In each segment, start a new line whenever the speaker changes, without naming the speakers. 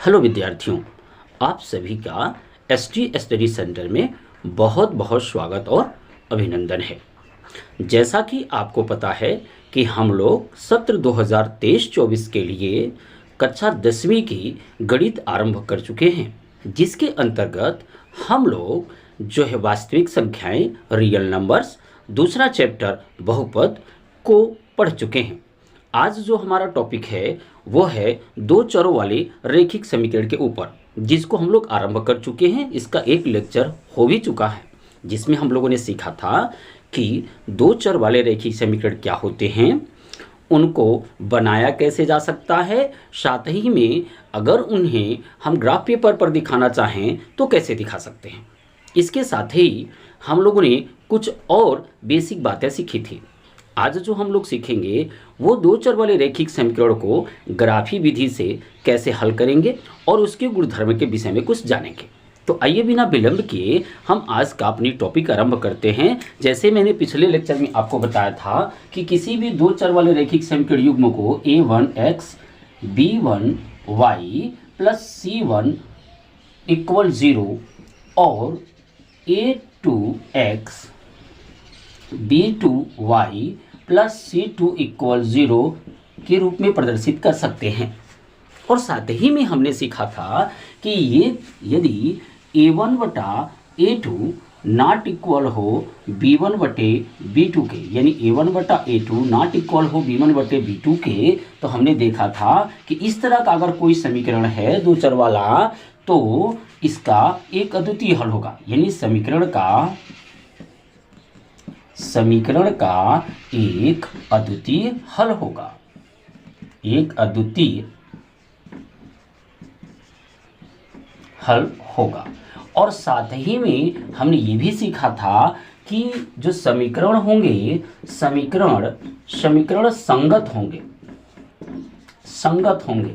Hello विद्यार्थियों, आप सभी का एसटी स्टडी सेंटर में बहुत बहुत स्वागत और अभिनंदन है। जैसा कि आपको पता है कि हम लोग सत्र 2023-24 के लिए कक्षा 10वीं की गणित आरंभ कर चुके हैं, जिसके अंतर्गत हम लोग जो है वास्तविक संख्याएं, रियल नंबर्स, दूसरा चैप्टर बहुपद को पढ़ चुके हैं। आज जो हमारा टॉपिक है वो है दो चरों वाले रैखिक समीकरण के ऊपर, जिसको हम लोग आरंभ कर चुके हैं। इसका एक लेक्चर हो भी चुका है, जिसमें हम लोगों ने सीखा था कि दो चर वाले रैखिक समीकरण क्या होते हैं, उनको बनाया कैसे जा सकता है, साथ ही में अगर उन्हें हम ग्राफ पेपर पर दिखाना चाहें तो कैसे दिखा सकते हैं। इसके साथ ही हम लोगों ने कुछ और बेसिक बातें सीखी थी। आज जो हम लोग सीखेंगे वो दो चर वाले रैखिक समीकरण को ग्राफी विधि से कैसे हल करेंगे और उसके गुणधर्म के विषय में कुछ जानेंगे। तो आइए बिना विलंब किए हम आज का अपनी टॉपिक आरंभ करते हैं। जैसे मैंने पिछले लेक्चर में आपको बताया था कि किसी भी दो चर वाले रैखिक समीकरण युग्म को a1x b1y plus c1 equal 0 और a2x b2y plus c2 equal 0 के रूप में प्रदर्शित कर सकते हैं। और साथ ही में हमने सीखा था कि ये यदि a1 बटा a2 नॉट इक्वल हो b1 बटे b2 के, यानी a1 बटा a2 नॉट इक्वल हो b1 बटे b2 के, तो हमने देखा था कि इस तरह का अगर कोई समीकरण है दो चर वाला तो इसका एक अद्वितीय हल होगा, यानी समीकरण का एक अद्वितीय हल होगा, एक अद्वितीय हल होगा। और साथ ही में हमने ये भी सीखा था कि जो समीकरण होंगे समीकरण संगत होंगे,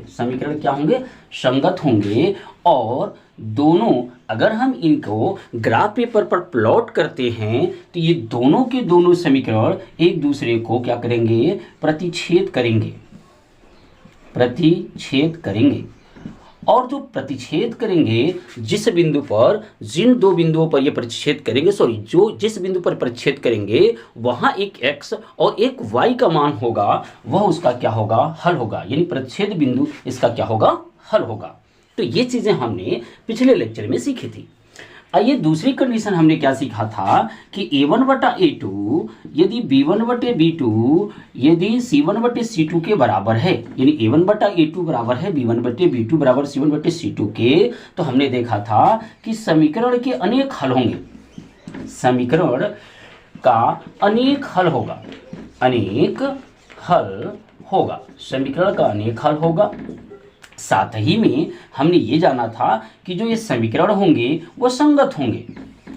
समीकरण क्या होंगे, संगत होंगे। और दोनों अगर हम इनको ग्राफ पेपर पर प्लॉट करते हैं तो ये दोनों के दोनों समीकरण एक दूसरे को क्या करेंगे, प्रतिच्छेद करेंगे। और जो प्रतिच्छेद करेंगे जिन दो बिंदुओं पर ये प्रतिच्छेद करेंगे, जिस बिंदु पर प्रतिच्छेद करेंगे वहां एक x और एक y का मान होगा, वह उसका क्या होगा, हल होगा, यानी प्रतिच्छेद बिंदु इसका क्या होगा, हल होगा। तो ये चीजें हमने पिछले लेक्चर में सीखी थी। आइए दूसरी कंडीशन हमने क्या सीखा था कि a1 बटा a2 यदि b1 बटे b2 यदि c1 बटे c2 के बराबर है, यानी a1 बटा a2 बराबर है b1 बटे b2 बराबर c1 बटे c2 के, तो हमने देखा था कि समीकरण के अनेक हल होंगे, समीकरण का अनेक हल होगा। साथ ही में हमने ये जाना था कि जो ये समीकरण होंगे वो संगत होंगे।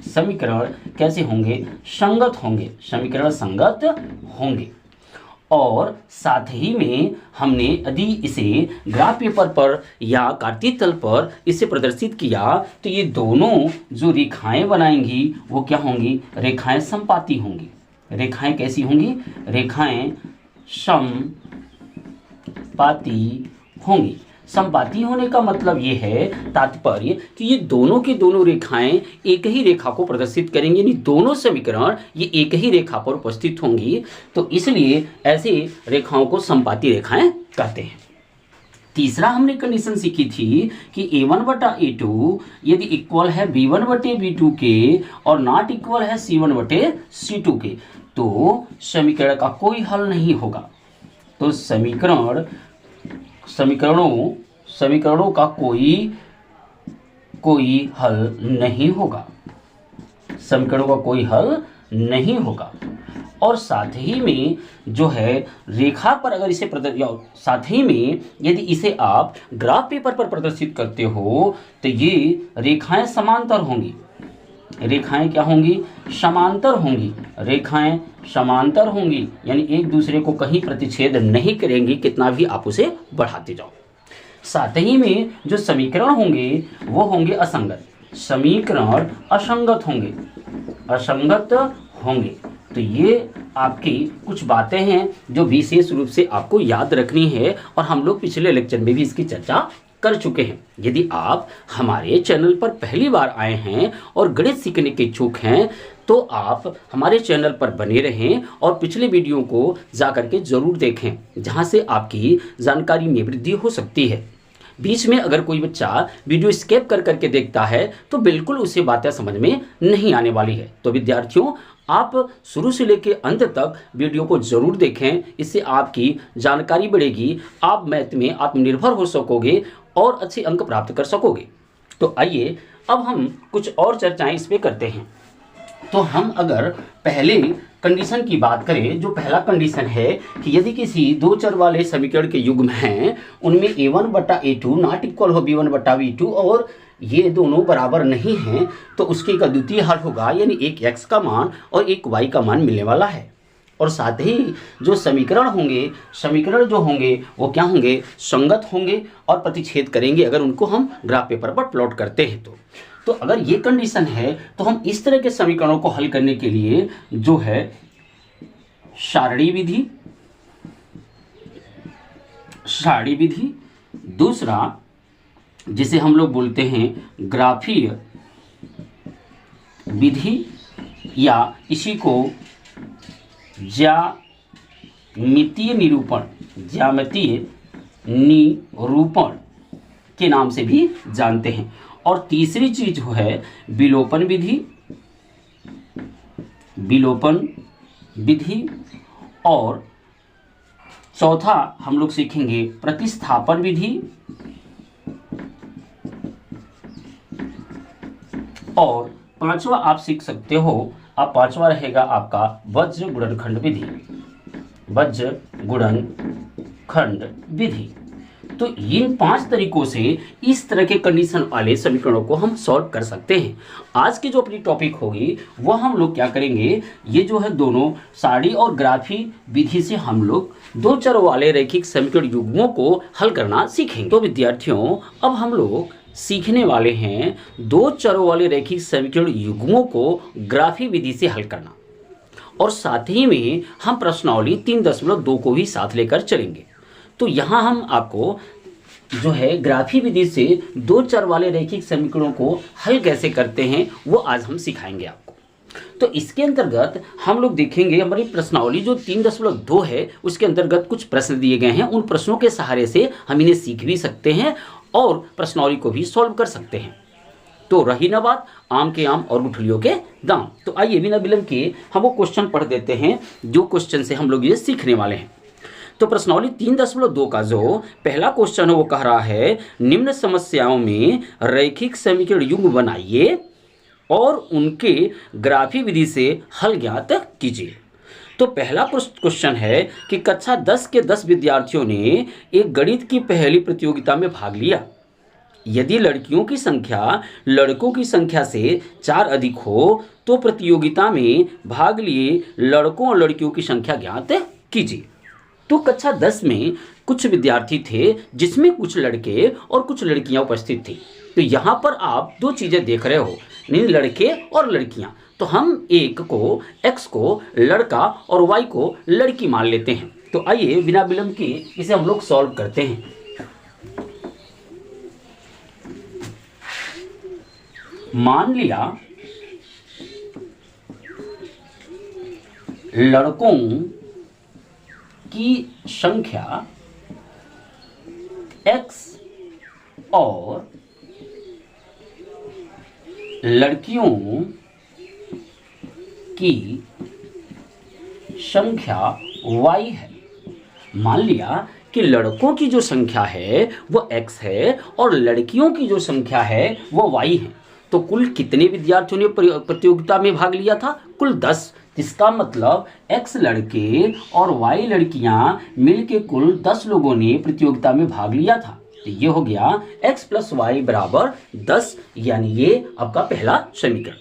समीकरण कैसे होंगे, समीकरण संगत होंगे। और साथ ही में हमने यदि इसे ग्राफ पेपर पर या कार्तीय तल पर इसे प्रदर्शित किया तो ये दोनों जो रेखाएं बनाएंगी वो क्या होंगी, रेखाएं समपाती होंगी। रेखाएं कैसी होंगी, रेखाएं समपाती होंगी। समपाती होने का मतलब ये है, तात्पर्य कि ये दोनों की दोनों रेखाएं एक ही रेखा को प्रदर्शित करेंगी, यानी दोनों समीकरण ये एक ही रेखा पर उपस्थित होंगी, तो इसलिए ऐसे रेखाओं को समपाती रेखाएं कहते हैं। तीसरा हमने कंडीशन सीखी थी कि a1 बटा a2 यदि इक्वल है b1 बटे b2 के और नॉट इक्वल है c1 बटे c2 के, तो समीकरण का कोई हल नहीं होगा। तो समीकरणों का कोई हल नहीं होगा। और साथ ही में जो है रेखा पर अगर इसे साथ ही में यदि इसे आप ग्राफ पेपर पर प्रदर्शित करते हो तो ये रेखाएं समांतर होंगी। रेखाएं क्या होंगी, समांतर होंगी, यानी एक दूसरे को कहीं प्रतिच्छेद नहीं करेंगी, कितना भी आप उसे बढ़ाते जाओ। साथ ही में जो समीकरण होंगे वो होंगे असंगत, समीकरण असंगत होंगे। तो ये आपकी कुछ बातें हैं जो विशेष रूप से आपको याद रखनी है, और हम लोग पिछले लेक्चर में भी इसकी चर्चा कर चुके हैं। यदि आप हमारे चैनल पर पहली बार आए हैं और गणित सीखने के इच्छुक हैं तो आप हमारे चैनल पर बने रहें और पिछले वीडियो को जा करके ज़रूर देखें, जहां से आपकी जानकारी में वृद्धि हो सकती है। बीच में अगर कोई बच्चा वीडियो स्किप कर करके देखता है तो बिल्कुल उसे बातें समझ में नहीं आने वाली है। तो विद्यार्थियों, आप शुरू से लेकर अंत तक वीडियो को जरूर देखें, इससे आपकी जानकारी बढ़ेगी, आप मैथ में आत्मनिर्भर हो सकोगे और अच्छे अंक प्राप्त कर सकोगे। तो आइए अब हम कुछ और चर्चाएं इस पे करते हैं। तो हम अगर पहले कंडीशन की बात करें, जो पहला कंडीशन है कि यदि किसी दो चर वाले समीकरण के युग्म हैं उनमें a1 बटा a2 नॉट इक्वल हो b1 बटा b2 और ये दोनों बराबर नहीं हैं तो उसके का द्वितीय हल होगा, यानी एक x का मान और एक y का मान मिलने वाला है। और साथ ही जो समीकरण जो होंगे वो क्या होंगे, संगत होंगे और प्रतिच्छेद करेंगे अगर उनको हम ग्राफ पेपर पर प्लॉट करते हैं तो अगर ये कंडीशन है तो हम इस तरह के समीकरणों को हल करने के लिए जो है सारणी विधि, दूसरा जिसे हम लोग बोलते हैं ग्राफीय विधि या इसी को ज्यामितीय निरूपण के नाम से भी जानते हैं। और तीसरी चीज जो है विलोपन विधि और चौथा हम लोग सीखेंगे प्रतिस्थापन विधि और पांचवा आप सीख सकते हो, पांचवा रहेगा आपका वज्र गुणनखंड विधि। तो इन 5 तरीकों से इस तरह के कंडीशन वाले समीकरणों को हम सॉल्व कर सकते हैं। आज की जो अपनी टॉपिक होगी वो हम लोग क्या करेंगे, ये जो है दोनों सारणी और ग्राफी विधि से हम लोग दो चर वाले रैखिक समीकरण युग्मों को हल करना सीखेंगे। तो विद्यार्थियों, अब हम लोग सीखने वाले हैं दो चरों वाले रैखिक समीकरण युग्मों को ग्राफी विधि से हल करना, और साथ ही में हम प्रश्नावली 3.2 को भी साथ लेकर चलेंगे। तो यहाँ हम आपको जो है ग्राफी विधि से दो चर वाले रैखिक समीकरणों को हल कैसे करते हैं वो आज हम सिखाएंगे आपको। तो इसके अंतर्गत हम लोग देखेंगे हमारी प्रश्नावली जो 3.2 है उसके अंतर्गत कुछ प्रश्न दिए गए हैं। उन प्रश्नों के सहारे से हम इन्हें सीख भी सकते हैं और प्रश्नावली को भी सॉल्व कर सकते हैं। तो रही ना बात आम के आम और गुठलियों के दाम। तो आइए बिना विलंब के हम वो क्वेश्चन पढ़ देते हैं जो क्वेश्चन से हम लोग ये सीखने वाले हैं। तो प्रश्नावली 3.2 का जो पहला क्वेश्चन है वो कह रहा है निम्न समस्याओं में रैखिक समीकरण युग्म बनाइए और उनके ग्राफी विधि से हल ज्ञात कीजिए। तो पहला क्वेश्चन है कि कक्षा 10 के 10 विद्यार्थियों ने एक गणित की पहली प्रतियोगिता में भाग लिया। यदि लड़कियों की संख्या लड़कों की संख्या से 4 अधिक हो तो प्रतियोगिता में भाग लिए लड़कों और लड़कियों की संख्या ज्ञात कीजिए। तो कक्षा 10 में कुछ विद्यार्थी थे जिसमें कुछ लड़के और कुछ लड़कियां उपस्थित थी। तो यहाँ पर आप दो चीजें देख रहे हो, लड़के और लड़कियां। तो हम एक को x को लड़का और y को लड़की मान लेते हैं। तो आइए बिना विलंब के इसे हम लोग सॉल्व करते हैं। मान लिया लड़कों की संख्या x और लड़कियों की संख्या y है। मान लिया कि लड़कों की जो संख्या है वो x है और लड़कियों की जो संख्या है वो y है। तो कुल कितने विद्यार्थियों ने प्रतियोगिता में भाग लिया था? कुल 10। इसका मतलब x लड़के और y लड़कियां मिलके कुल 10 लोगों ने प्रतियोगिता में भाग लिया था। तो ये हो गया x + y बराबर 10, यानी ये आपका पहला समीकरण।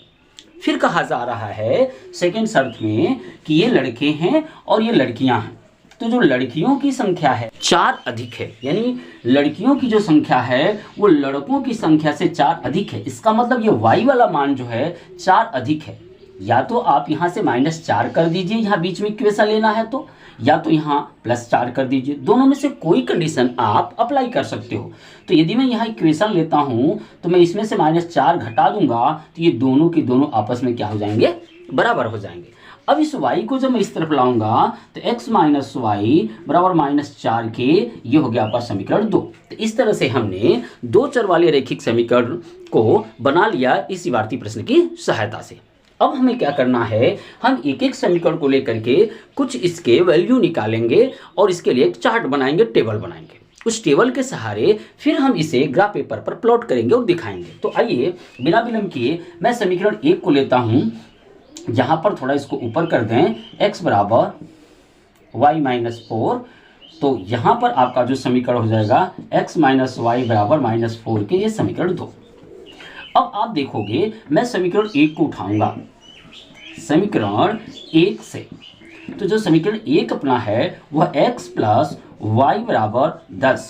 फिर कहा जा रहा है सेकेंड शर्त में कि ये लड़के हैं और ये लड़कियां हैं। तो जो लड़कियों की संख्या है 4 अधिक है, यानी लड़कियों की जो संख्या है वो लड़कों की संख्या से 4 अधिक है। इसका मतलब ये y वाला मान जो है 4 अधिक है। या तो आप यहाँ से -4 कर दीजिए, यहाँ बीच में इक्वेशन लेना है तो, या तो यहाँ +4 कर दीजिए, दोनों में से कोई कंडीशन आप अप्लाई कर सकते हो। तो यदि मैं यहाँ इक्वेशन लेता हूँ तो मैं इसमें से -4 घटा दूंगा तो ये दोनों के दोनों आपस में क्या हो जाएंगे, बराबर हो जाएंगे। अब इस y को जब मैं इस तरफ लाऊंगा तो x माइनस वाई बराबर -4 के, ये हो गया आपका समीकरण 2। तो इस तरह से हमने दो चर वाले रैखिक समीकरण को बना लिया इस इबारती प्रश्न की सहायता से। अब हमें क्या करना है, हम एक एक समीकरण को लेकर के कुछ इसके वैल्यू निकालेंगे और इसके लिए एक चार्ट बनाएंगे, टेबल बनाएंगे। उस टेबल के सहारे फिर हम इसे ग्राफ पेपर पर प्लॉट करेंगे और दिखाएंगे। तो आइए बिना विलंब किए मैं समीकरण 1 को लेता हूं, यहाँ पर थोड़ा इसको ऊपर कर दें, x बराबर y माइनस 4। तो यहाँ पर आपका जो समीकरण हो जाएगा x माइनस वाई बराबर -4 के, ये समीकरण 2। अब आप देखोगे मैं समीकरण 1 को उठाऊंगा समीकरण 1 से, तो जो समीकरण 1 अपना है वह x प्लस वाई बराबर 10।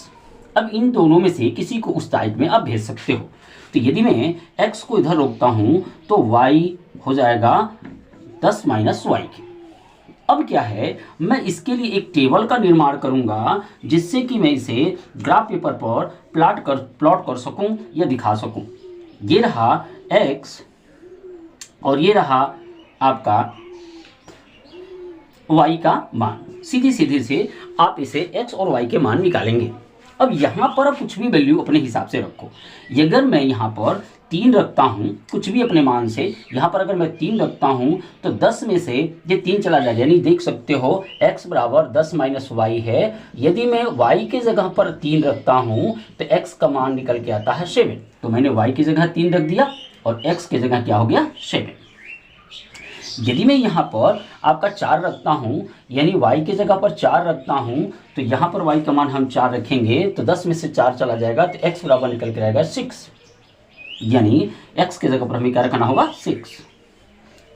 अब इन दोनों में से किसी को उस साइड में आप भेज सकते हो। तो यदि मैं x को इधर रोकता हूं तो y हो जाएगा 10 माइनस वाई के। अब क्या है, मैं इसके लिए एक टेबल का निर्माण करूंगा जिससे कि मैं इसे ग्राफ पेपर पर प्लॉट कर सकूं या दिखा सकूं। ये रहा x और ये रहा आपका y का मान। सीधी सीधी से आप इसे x और y के मान निकालेंगे। अब यहाँ पर आप कुछ भी वैल्यू अपने हिसाब से रखो। अगर मैं यहाँ पर 3 रखता हूँ कुछ भी अपने मान से, यहाँ पर अगर मैं 3 रखता हूँ तो 10 में से ये 3 चला जाएगा, यानी देख सकते हो x बराबर 10 माइनस वाई है। यदि मैं y के जगह पर 3 रखता हूँ तो x का मान निकल के आता है 7। तो मैंने y की जगह 3 रख दिया और x की जगह क्या हो गया 7। यदि मैं यहाँ पर आपका 4 रखता हूँ, यानी y की जगह पर 4 रखता हूँ, तो यहाँ पर y का मान हम 4 रखेंगे तो 10 में से 4 चला जाएगा तो x बराबर निकल के रहेगा 6, यानी x की जगह पर हमें क्या रखना होगा 6।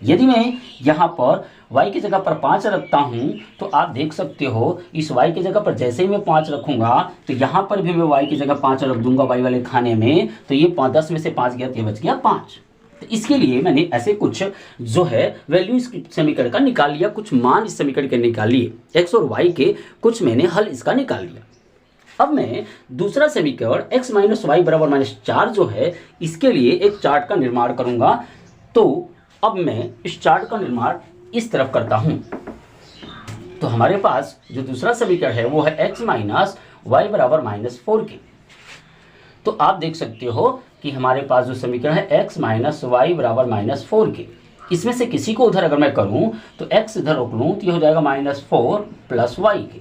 यदि मैं यहाँ पर y की जगह पर 5 रखता हूँ तो आप देख सकते हो इस y की जगह पर जैसे ही मैं 5 रखूंगा तो यहाँ पर भी मैं y की जगह 5 रख दूंगा y वाले खाने में, तो ये 10 में से 5 गया तो ये बच गया 5। तो इसके लिए मैंने ऐसे कुछ जो है वैल्यू इस समीकरण का निकाल लिया, कुछ मान इस समीकरण के निकाल लिए, x और y के कुछ मैंने हल इसका निकाल लिया। अब मैं दूसरा समीकरण x माइनस वाई बराबर -4 जो है इसके लिए एक चार्ट का निर्माण करूंगा। तो अब मैं इस चार्ट का निर्माण इस तरफ करता हूं। तो हमारे पास जो दूसरा समीकरण है वो है x माइनस वाई बराबर -4 के। तो आप देख सकते हो कि हमारे पास जो समीकरण है x माइनस वाई बराबर -4 के, इसमें से किसी को उधर अगर मैं करूं तो x इधर रोक लूं तो ये हो जाएगा -4 प्लस वाई के।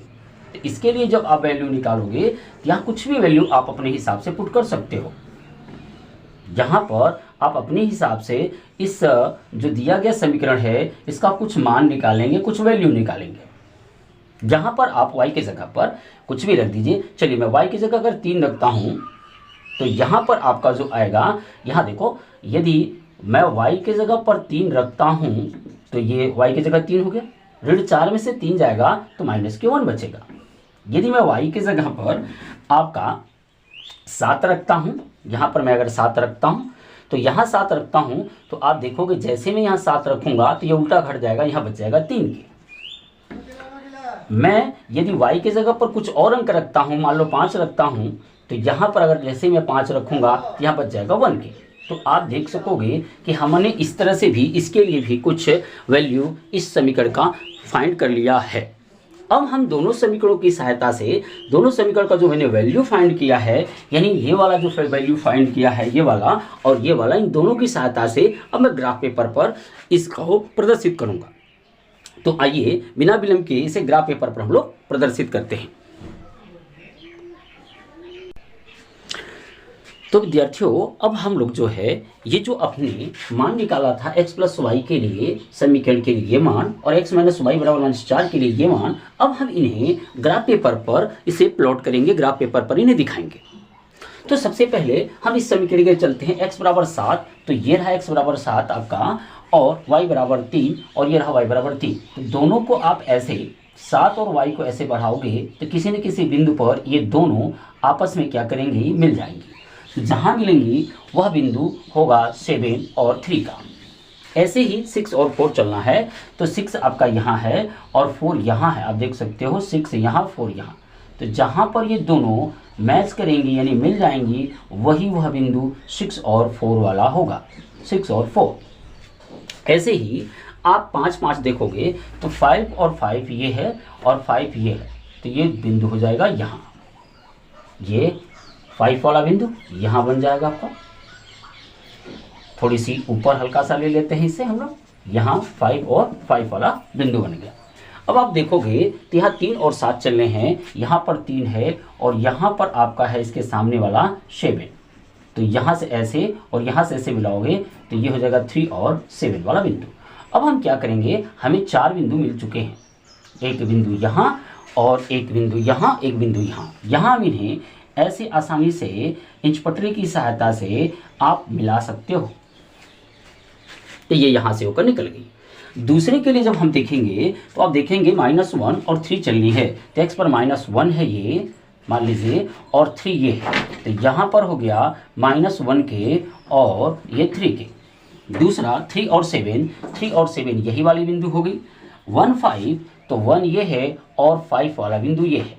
तो इसके लिए जब आप वैल्यू निकालोगे तो यहाँ कुछ भी वैल्यू आप अपने हिसाब से पुट कर सकते हो। यहाँ पर आप अपने हिसाब से इस जो दिया गया समीकरण है इसका कुछ मान निकालेंगे, कुछ वैल्यू निकालेंगे। जहाँ पर आप y की जगह पर कुछ भी रख दीजिए। चलिए मैं y की जगह अगर 3 रखता हूँ तो यहाँ पर आपका जो आएगा, यहाँ देखो यदि मैं y की जगह पर 3 रखता हूँ तो ये y की जगह 3 हो गया, ऋण 4 में से 3 जाएगा तो -1 बचेगा। यदि मैं y की जगह पर आपका 7 रखता हूँ, यहाँ पर मैं अगर 7 रखता हूँ तो यहाँ 7 रखता हूँ तो आप देखोगे जैसे मैं यहाँ 7 रखूँगा तो ये उल्टा घट जाएगा, यहाँ बच जाएगा 3 के। मैं यदि y की जगह पर कुछ और अंक रखता हूँ, मान लो 5 रखता हूँ, तो यहाँ पर अगर जैसे मैं 5 रखूँगा तो यहाँ बच जाएगा 1 के। तो आप देख सकोगे कि हमने इस तरह से भी इसके लिए भी कुछ वैल्यू इस समीकरण का फाइंड कर लिया है। अब हम दोनों समीकरणों की सहायता से दोनों समीकरण का जो मैंने वैल्यू फाइंड किया है, यानी ये वाला जो वैल्यू फाइंड किया है ये वाला और ये वाला, इन दोनों की सहायता से अब मैं ग्राफ पेपर पर इसको प्रदर्शित करूँगा। तो आइए बिना विलंब के इसे ग्राफ पेपर पर हम लोग प्रदर्शित करते हैं। तो विद्यार्थियों अब हम लोग जो है ये जो अपने मान निकाला था x प्लस वाई के लिए समीकरण के लिए मान और x माइनस वाई बराबर -4 के लिए ये मान, अब हम इन्हें ग्राफ पेपर पर इसे प्लॉट करेंगे, ग्राफ पेपर पर इन्हें दिखाएंगे। तो सबसे पहले हम इस समीकरण के चलते हैं। x बराबर 7, तो ये रहा x बराबर 7 आपका, और y बराबर 3 और ये रहा y बराबर 3। तो दोनों को आप ऐसे 7 और y को ऐसे बढ़ाओगे तो किसी न किसी बिंदु पर ये दोनों आपस में क्या करेंगे, मिल जाएंगी। जहाँ मिलेंगी वह बिंदु होगा 7 और 3 का। ऐसे ही 6 और 4 चलना है, तो 6 आपका यहाँ है और 4 यहाँ है। आप देख सकते हो 6 यहाँ 4 यहाँ, तो जहाँ पर ये दोनों मैच करेंगी यानी मिल जाएंगी, वही वह बिंदु 6 और 4 वाला होगा, 6 और 4। ऐसे ही आप 5 5 देखोगे तो 5 और 5 ये है और 5 ये है, तो ये बिंदु हो जाएगा यहाँ, ये 5 वाला बिंदु यहाँ बन जाएगा आपका। थोड़ी सी ऊपर हल्का सा ले लेते हैं इसे हम लोग, यहाँ 5 और 5 वाला बिंदु बन गया। अब आप देखोगे तो यहाँ 3 और 7 चलने हैं, यहाँ पर 3 है और यहाँ पर आपका है इसके सामने वाला 7, तो यहाँ से ऐसे और यहाँ से ऐसे मिलाओगे तो ये हो जाएगा 3 और 7 वाला बिंदु। अब हम क्या करेंगे, हमें 4 बिंदु मिल चुके हैं, एक बिंदु यहाँ और एक बिंदु यहाँ, एक बिंदु यहाँ। यहाँ हम इन्हें ऐसे आसानी से इंचपटरी की सहायता से आप मिला सकते हो, तो ये यहाँ से होकर निकल गई। दूसरे के लिए जब हम देखेंगे तो आप देखेंगे -1 और 3 चलनी है, तो x पर -1 है ये मान लीजिए और 3 ये है, तो यहाँ पर हो गया -1 के और ये 3 के। दूसरा 3 और 7 यही वाली बिंदु हो गई। 1 5 तो 1 ये है और 5 वाला बिंदु ये है,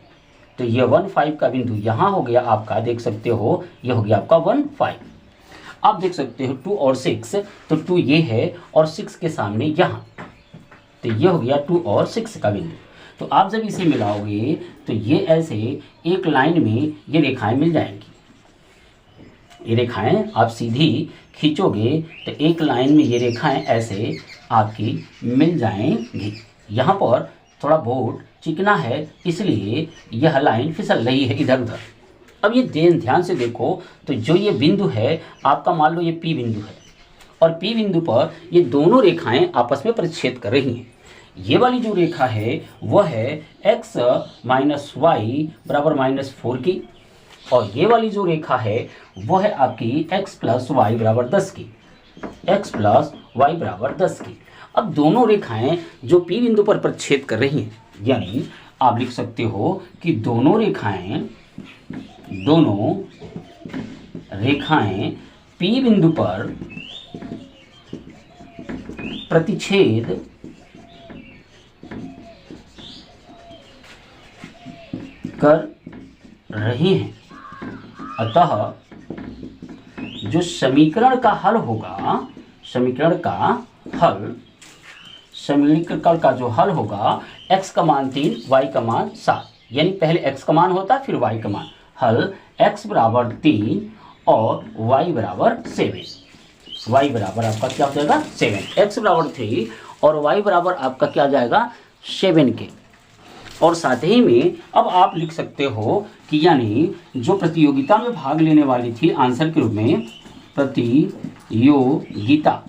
तो ये 1 5 का बिंदु यहाँ हो गया आपका, देख सकते हो ये हो गया आपका 1 5। आप देख सकते हो 2 और 6, तो 2 ये है और 6 के सामने यहाँ, तो ये हो गया 2 और 6 का बिंदु। तो आप जब इसे मिलाओगे तो ये ऐसे एक लाइन में ये रेखाएं मिल जाएंगी, ये रेखाएं आप सीधी खींचोगे तो एक लाइन में ये रेखाएं ऐसे आपकी मिल जाएंगी। यहाँ पर थोड़ा बोर्ड चिकना है इसलिए यह लाइन फिसल रही है इधर उधर। अब ये ध्यान से देखो, तो जो ये बिंदु है आपका, मान लो ये P बिंदु है और P बिंदु पर ये दोनों रेखाएं आपस में परिच्छेद कर रही हैं। ये वाली जो रेखा है वह है x - y बराबर -4 की, और ये वाली जो रेखा है वह है आपकी x + y बराबर 10 की, x + y बराबर 10 की। अब दोनों रेखाएं जो P बिंदु पर परिच्छेद कर रही हैं, यानी आप लिख सकते हो कि दोनों रेखाएं P बिंदु पर प्रतिच्छेद कर रही हैं। अतः जो समीकरण का हल होगा, समीकरण का जो हल होगा, x का मान 3 y का मान 7, यानी पहले x का मान होता है फिर y का मान। हल x बराबर 3 और y बराबर 7, y बराबर आपका क्या हो जाएगा 7, x बराबर 3 और y बराबर आपका क्या आ जाएगा 7 के। और साथ ही में अब आप लिख सकते हो कि यानी जो प्रतियोगिता में भाग लेने वाली थी, आंसर के रूप में प्रतियोगिता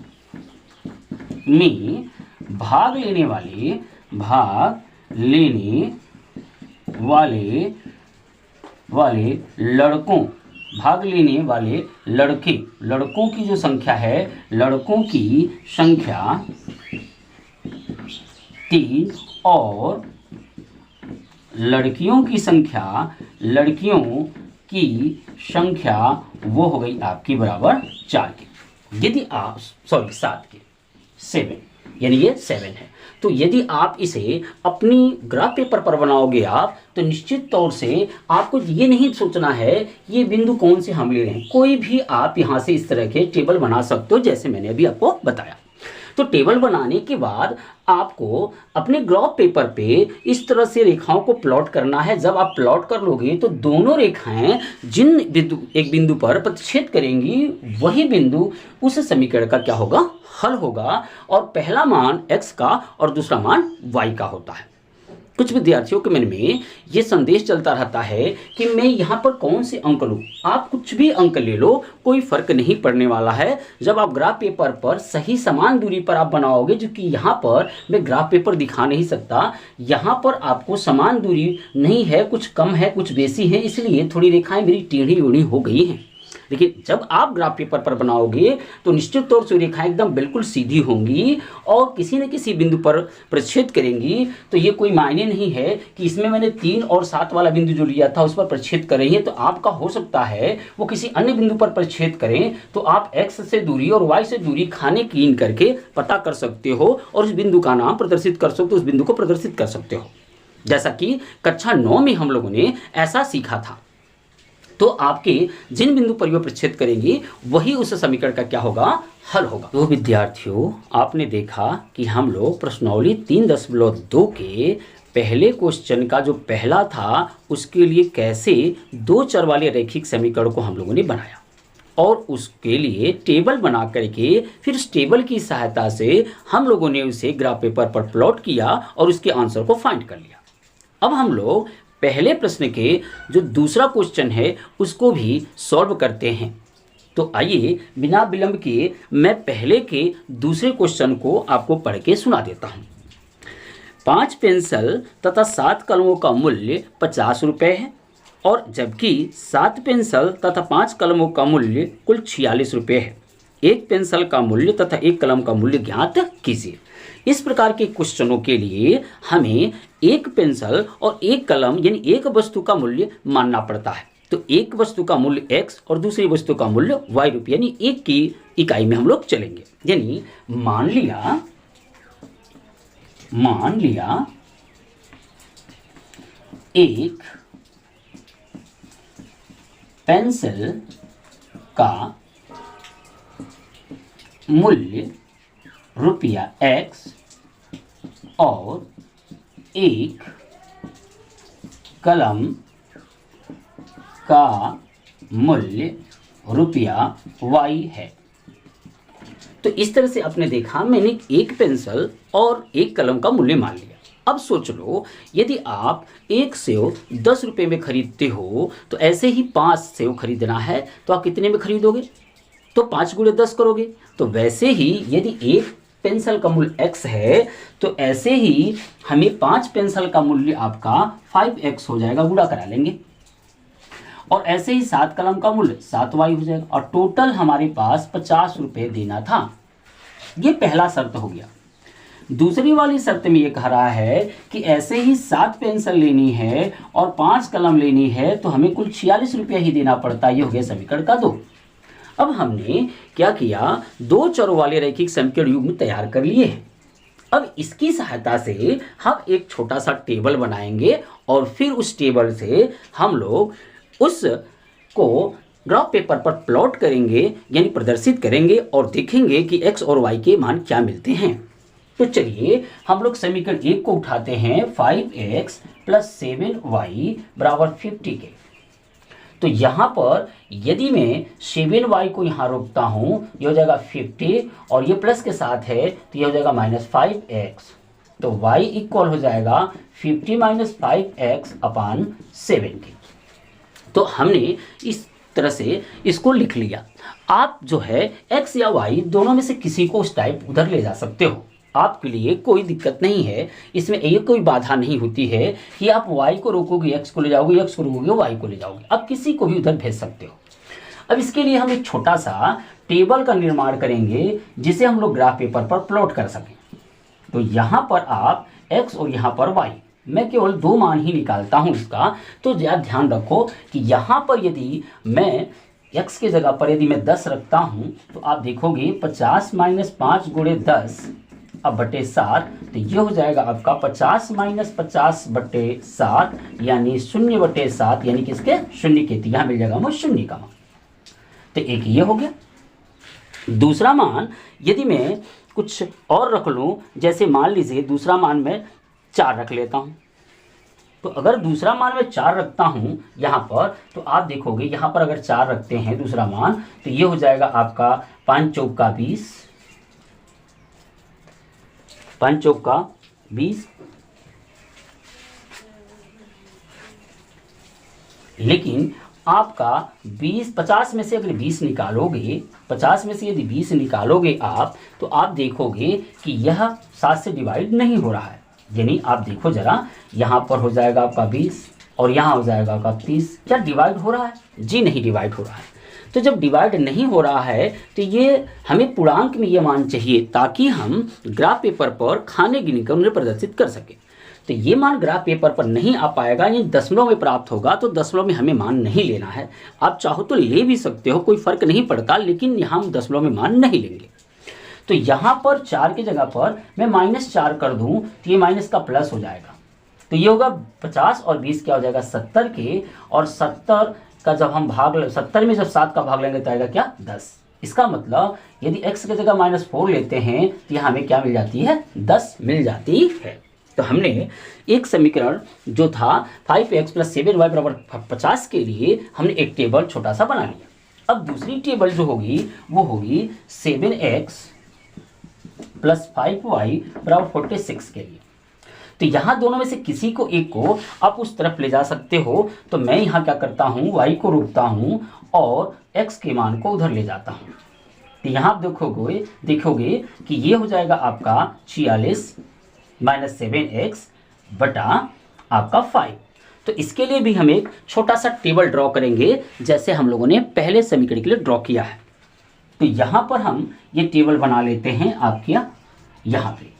में भाग लेने वाले लड़कों की जो संख्या है, लड़कों की संख्या 3 और लड़कियों की संख्या वो हो गई आपकी बराबर 4 की। यदि आप 7 के 7, यानी ये 7 है। तो यदि आप इसे अपनी ग्राफ पेपर पर बनाओगे आप, तो निश्चित तौर से आपको ये नहीं सोचना है ये बिंदु कौन से हम ले रहे हैं, कोई भी आप यहाँ से इस तरह के टेबल बना सकते हो जैसे मैंने अभी आपको बताया। तो टेबल बनाने के बाद आपको अपने ग्राफ पेपर पे इस तरह से रेखाओं को प्लॉट करना है। जब आप प्लॉट कर लोगे तो दोनों रेखाएं जिन एक बिंदु पर प्रतिच्छेद करेंगी, वही बिंदु उस समीकरण का क्या होगा, हल होगा। और पहला मान x का और दूसरा मान y का होता है। कुछ विद्यार्थियों के मन में ये संदेश चलता रहता है कि मैं यहाँ पर कौन से अंक लूँ। आप कुछ भी अंक ले लो, कोई फर्क नहीं पड़ने वाला है। जब आप ग्राफ पेपर पर सही समान दूरी पर आप बनाओगे, जो कि यहाँ पर मैं ग्राफ पेपर दिखा नहीं सकता, यहाँ पर आपको समान दूरी नहीं है, कुछ कम है कुछ बेसी है, इसलिए थोड़ी रेखाएं मेरी टेढ़ी उड़ी हो गई हैं। लेकिन जब आप ग्राफ पेपर पर बनाओगे तो निश्चित तौर से रेखाएं एकदम बिल्कुल सीधी होंगी और किसी न किसी बिंदु पर प्रक्षेद करेंगी। तो ये कोई मायने नहीं है कि इसमें मैंने 3 और 7 वाला बिंदु जो लिया था उस पर प्रक्षेद कर रही है, तो आपका हो सकता है वो किसी अन्य बिंदु पर प्रक्षेद करें। तो आप x से दूरी और y से दूरी खाने कीन करके पता कर सकते हो और उस बिंदु का नाम प्रदर्शित कर सकते हो, उस बिंदु को प्रदर्शित कर सकते हो, जैसा कि कक्षा 9 में हम लोगों ने ऐसा सीखा था। तो आपके जिन बिंदु पर प्रच्छेद करेंगे वही उस समीकरण का क्या होगा, हल होगा। तो विद्यार्थियों, आपने देखा कि हम लोग प्रश्नावली 3.2 के पहले क्वेश्चन का जो पहला था उसके लिए कैसे दो चर वाले रैखिक समीकरण को हम लोगों ने बनाया और उसके लिए टेबल बना करके फिर उस टेबल की सहायता से हम लोगों ने उसे ग्राफ पेपर पर प्लॉट किया और उसके आंसर को फाइंड कर लिया। अब हम लोग पहले प्रश्न के जो दूसरा क्वेश्चन है उसको भी सॉल्व करते हैं। तो आइए बिना विलंब के मैं पहले के दूसरे क्वेश्चन को आपको पढ़ के सुना देता हूँ। 5 पेंसिल तथा 7 कलमों का मूल्य 50 रुपये है और जबकि 7 पेंसिल तथा 5 कलमों का मूल्य कुल 46 रुपये है। एक पेंसिल का मूल्य तथा एक कलम का मूल्य ज्ञात कीजिए। इस प्रकार के क्वेश्चनों के लिए हमें एक पेंसिल और एक कलम यानी एक वस्तु का मूल्य मानना पड़ता है। तो एक वस्तु का मूल्य x और दूसरी वस्तु का मूल्य y रुपये यानी एक की इकाई में हम लोग चलेंगे। यानी मान लिया एक पेंसिल का मूल्य रुपया x और एक कलम का मूल्य रुपया y है। तो इस तरह से आपने देखा, मैंने एक पेंसिल और एक कलम का मूल्य मान लिया। अब सोच लो, यदि आप एक सेव 10 रुपये में खरीदते हो तो ऐसे ही 5 सेव खरीदना है तो आप कितने में खरीदोगे, तो 5 गुणे 10 करोगे। तो वैसे ही यदि एक पेंसिल का मूल्य x है तो ऐसे ही हमें 5 पेंसिल का मूल्य आपका 5x हो जाएगा, गुणा करा लेंगे। और ऐसे ही 7 कलम का मूल्य 7y हो जाएगा और टोटल हमारे पास 50 रुपये देना था। ये पहला शर्त हो गया। दूसरी वाली शर्त में ये कह रहा है कि ऐसे ही 7 पेंसिल लेनी है और 5 कलम लेनी है तो हमें कुल 46 रुपये ही देना पड़ता है। ये हो गया समीकरण का 2। अब हमने क्या किया, दो चरों वाले रैखिक समीकरण युग्म तैयार कर लिए हैं। अब इसकी सहायता से हम एक छोटा सा टेबल बनाएंगे और फिर उस टेबल से हम लोग उस को ग्राफ पेपर पर प्लॉट करेंगे यानी प्रदर्शित करेंगे और देखेंगे कि x और y के मान क्या मिलते हैं। तो चलिए हम लोग समीकरण 1 को उठाते हैं, 5x + 7y = 50 के। तो यहाँ पर यदि मैं 7y को यहाँ रोकता हूँ, ये हो जाएगा 50 और ये प्लस के साथ है तो ये हो जाएगा -5x। तो y इक्वल हो जाएगा 50 - 5x/70। तो हमने इस तरह से इसको लिख लिया। आप जो है x या y दोनों में से किसी को उस टाइप उधर ले जा सकते हो, आपके लिए कोई दिक्कत नहीं है। इसमें एक कोई बाधा नहीं होती है कि आप y को रोकोगे x को ले जाओगे, x को रोकोगे y को ले जाओगे। आप किसी को भी उधर भेज सकते हो। अब इसके लिए हम एक छोटा सा टेबल का निर्माण करेंगे जिसे हम लोग ग्राफ पेपर पर प्लॉट कर सकें। तो यहाँ पर आप x और यहाँ पर y, मैं केवल 2 मान ही निकालता हूँ इसका। तो ध्यान रखो कि यहाँ पर यदि मैं x के जगह पर यदि मैं 10 रखता हूँ तो आप देखोगे 50 - 5 × 10 अब बटे 7, तो ये हो जाएगा आपका 50 - 50 बटे 7 यानी 0/7 यानी किसके, शून्य के। यहाँ मिल जाएगा हमें शून्य का मान। तो एक ये हो गया। दूसरा मान यदि मैं कुछ और रख लूँ, जैसे मान लीजिए दूसरा मान मैं 4 रख लेता हूँ। तो अगर दूसरा मान मैं 4 रखता हूँ यहाँ पर, तो आप देखोगे यहाँ पर अगर 4 रखते हैं दूसरा मान तो ये हो जाएगा आपका 5 चौका 20, 5 चौका 20। लेकिन आपका 50 में से अगर 20 निकालोगे, 50 में से यदि 20 निकालोगे आप, तो आप देखोगे कि यह 7 से डिवाइड नहीं हो रहा है। यानी आप देखो जरा, यहाँ पर हो जाएगा आपका 20 और यहाँ हो जाएगा आपका 30। क्या डिवाइड हो रहा है? जी नहीं डिवाइड हो रहा है। तो जब डिवाइड नहीं हो रहा है तो ये हमें पूर्णांक में ये मान चाहिए ताकि हम ग्राफ पेपर पर खाने गिन कर उन्हें प्रदर्शित कर सके। तो ये मान ग्राफ पेपर पर नहीं आ पाएगा, ये दशमलव में प्राप्त होगा, तो दशमलव में हमें मान नहीं लेना है। आप चाहो तो ले भी सकते हो, कोई फर्क नहीं पड़ता, लेकिन यहाँ हम दशमलव में मान नहीं लेंगे। तो यहाँ पर 4 की जगह पर मैं -4 कर दूं तो ये माइनस का प्लस हो जाएगा। तो ये होगा 50 और 20 क्या हो जाएगा 70 के, और 70 का जब हम 70 में जब 7 का भाग लेंगे तो आएगा क्या 10। इसका मतलब यदि x की जगह -4 लेते हैं तो यहाँ हमें क्या मिल जाती है 10 मिल जाती है। तो हमने एक समीकरण जो था 5x + 7y = 50 के लिए हमने एक टेबल छोटा सा बना लिया। अब दूसरी टेबल जो होगी वो होगी 7x + 5y = 46 के लिए। तो यहाँ दोनों में से किसी को एक को आप उस तरफ ले जा सकते हो। तो मैं यहाँ क्या करता हूँ, y को रोकता हूँ और x के मान को उधर ले जाता हूँ। तो यहाँ आप देखोगे कि ये हो जाएगा आपका 46 - 7x बटा आपका 5। तो इसके लिए भी हम एक छोटा सा टेबल ड्रॉ करेंगे जैसे हम लोगों ने पहले समीकरण के लिए ड्रॉ किया है। तो यहाँ पर हम ये टेबल बना लेते हैं आपके यहाँ पे।